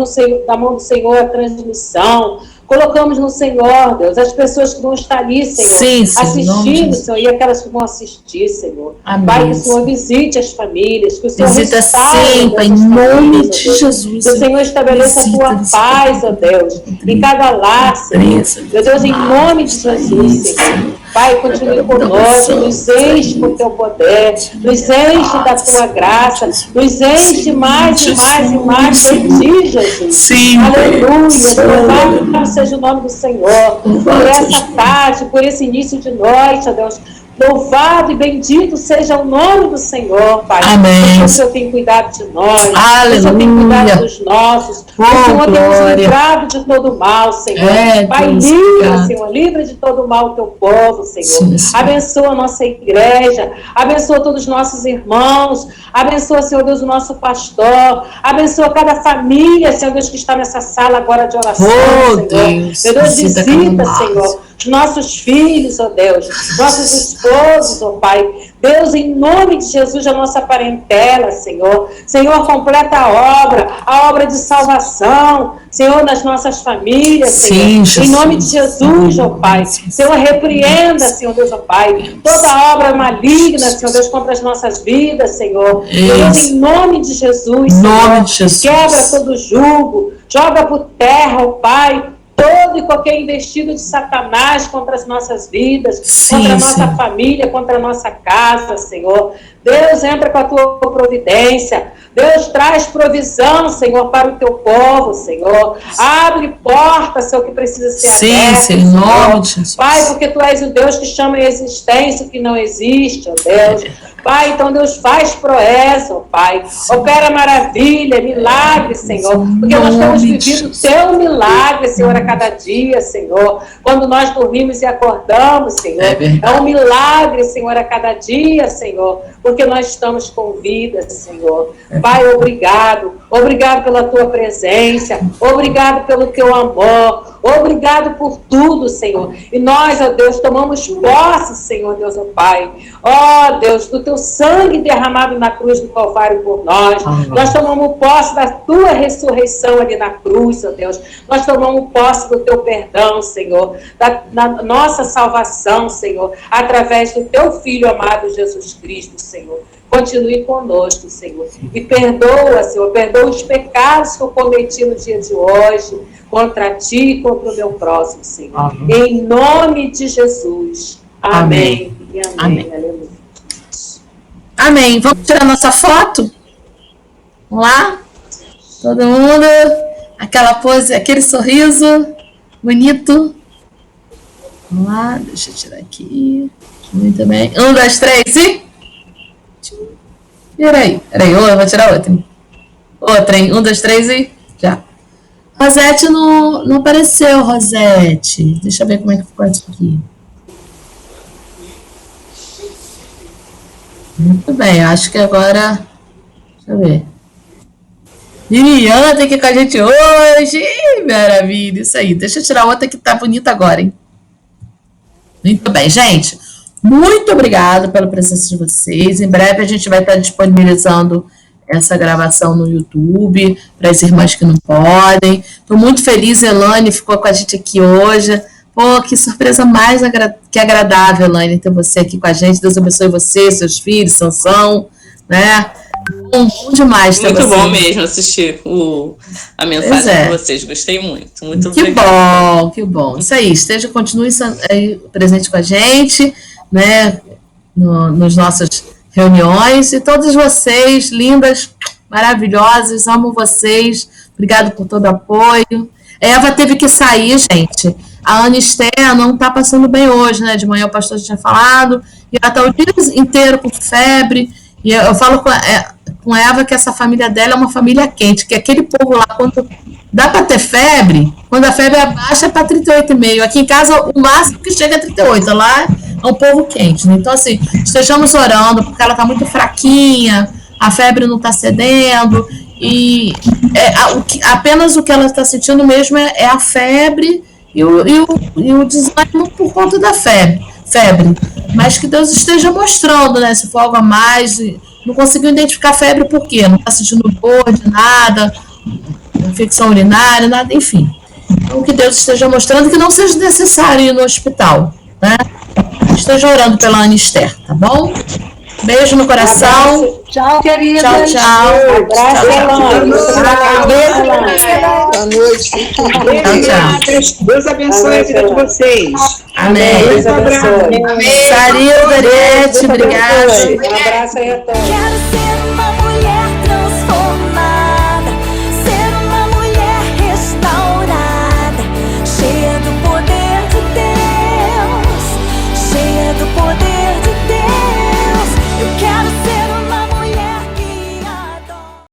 na mão do Senhor a transmissão, colocamos no Senhor, Deus, as pessoas que vão estar ali, Senhor, Sim, assistindo, Senhor, e aquelas que vão assistir, Senhor. Amém. Pai, que o Senhor visite as famílias, que o Senhor Visita restaure sempre, em essas nome famílias, de ó Deus. Jesus. Que o Senhor estabeleça a Tua paz, ó Deus, em cada lar, Senhor. Meu Deus, em nome de Jesus, Senhor. Pai, continue conosco, nos enche com o Teu poder, nos enche da Tua graça, nos enche mais e mais e mais de Ti, Jesus. Sim, Aleluia, louvado seja o nome do Senhor, por essa tarde, por esse início de noite, ó Deus. Louvado e bendito seja o nome do Senhor, Pai. Amém. Porque o Senhor tem cuidado de nós. Aleluia. O Senhor tem cuidado dos nossos. Oh, o Senhor tem nos glória. livrado de todo mal, Senhor. Pai, Deus, livra, obrigado. Senhor. Livra de todo mal o Teu povo, Senhor. Sim, Senhor. Abençoa a nossa igreja. Abençoa todos os nossos irmãos. Abençoa, Senhor Deus, o nosso pastor. Abençoa cada família, Senhor Deus, que está nessa sala agora de oração, Oh, Senhor. Deus. Meu Deus, Visita visita, cada Senhor, os nossos filhos, ó Deus, nossos esposos, ó Pai. Deus, em nome de Jesus, a nossa parentela, Senhor. Senhor, completa a obra de salvação, Senhor, nas nossas famílias, Sim, Senhor. Jesus. Em nome de Jesus, ó Pai. Senhor, repreenda, Senhor Deus, ó Pai, toda obra maligna, Senhor Deus, contra as nossas vidas, Senhor. Deus, em nome de Jesus, Em nome Senhor, de Jesus. quebra todo jugo, joga por terra, ó Pai, todo e qualquer investido de Satanás contra as nossas vidas, Sim, contra a nossa Senhor. família, contra a nossa casa, Senhor. Deus, entra com a Tua providência. Deus, traz provisão, Senhor, para o Teu povo, Senhor. Abre porta, Senhor, que precisa ser Sim, aberta, Senhor, em nome de Jesus. Pai, porque Tu és o Deus que chama em existência o que não existe, ó Deus. Pai, então Deus faz proeza, ó Pai. Opera maravilha, milagre, Senhor. Porque nós temos vivido o Teu milagre, Senhor, a cada dia, Senhor. Quando nós dormimos e acordamos, Senhor. É um milagre, Senhor, a cada dia, Senhor. Porque nós estamos com vida, Senhor. Pai, obrigado. Obrigado pela Tua presença. Obrigado pelo Teu amor. Obrigado por tudo, Senhor. E nós, ó Deus, tomamos posse, Senhor, Deus, ó Pai. Ó Deus, do Teu sangue derramado na cruz do Calvário por nós. Nós tomamos posse da Tua ressurreição ali na cruz, ó Deus. Nós tomamos posse do Teu perdão, Senhor. Da nossa salvação, Senhor. Através do Teu Filho amado Jesus Cristo, Senhor. Continue conosco, Senhor. E perdoa, Senhor. Perdoa os pecados que eu cometi no dia de hoje. Contra Ti e contra o meu próximo, Senhor. Amém. Em nome de Jesus. Amém. E amém. Amém. Aleluia. Amém. Vamos tirar nossa foto? Vamos lá? Todo mundo. Aquela pose, aquele sorriso bonito. Vamos lá, deixa eu tirar aqui. Muito bem. 1, 2, 3 e... Peraí. Eu vou tirar outra. Outra, hein? 1, 2, 3 e... Já. Rosete não apareceu, Rosete. Deixa eu ver como é que ficou isso aqui. Muito bem, acho que agora... Deixa eu ver. Liliana tem que ir com a gente hoje. Ih, maravilha, isso aí. Deixa eu tirar outra que tá bonita agora, hein? Muito bem, gente. Muito obrigada pela presença de vocês. Em breve a gente vai estar disponibilizando essa gravação no YouTube para as irmãs que não podem. Estou muito feliz, Elaine ficou com a gente aqui hoje. Pô, que surpresa mais que agradável, Elaine, ter você aqui com a gente. Deus abençoe você, seus filhos, Sansão, né? Bom demais ter muito você. Bom mesmo assistir a mensagem de vocês. Gostei muito. Muito obrigada. Que bom. Isso aí, continue aí presente com a gente, né? Nos nossas reuniões. E todas vocês, lindas, maravilhosas, amo vocês. Obrigado por todo o apoio. Eva teve que sair, gente. A Ana Esther não está passando bem hoje, né? De manhã o pastor já tinha falado. E ela está o dia inteiro com febre. E eu falo com Eva que essa família dela é uma família quente, que aquele povo lá, quando dá para ter febre, quando a febre abaixa é para 38,5. Aqui em casa, o máximo que chega é 38. Lá um povo quente, né? Então, assim, estejamos orando, porque ela está muito fraquinha, a febre não está cedendo, e apenas o que ela está sentindo mesmo é a febre e o desânimo por conta da febre. Mas que Deus esteja mostrando, né? Se for algo a mais, não conseguiu identificar a febre por quê? Não está sentindo dor de nada, infecção urinária, nada, enfim. Então, que Deus esteja mostrando que não seja necessário ir no hospital, né? Esteja orando pela Ana Esther, tá bom? Beijo no coração. Tchau, querida. Tchau, tchau. Abraço, Boa noite. Tchau. Deus abençoe a vida de vocês. Amém. Deus abençoe. Sarilda, Ariete, obrigada. Um abraço aí a todos.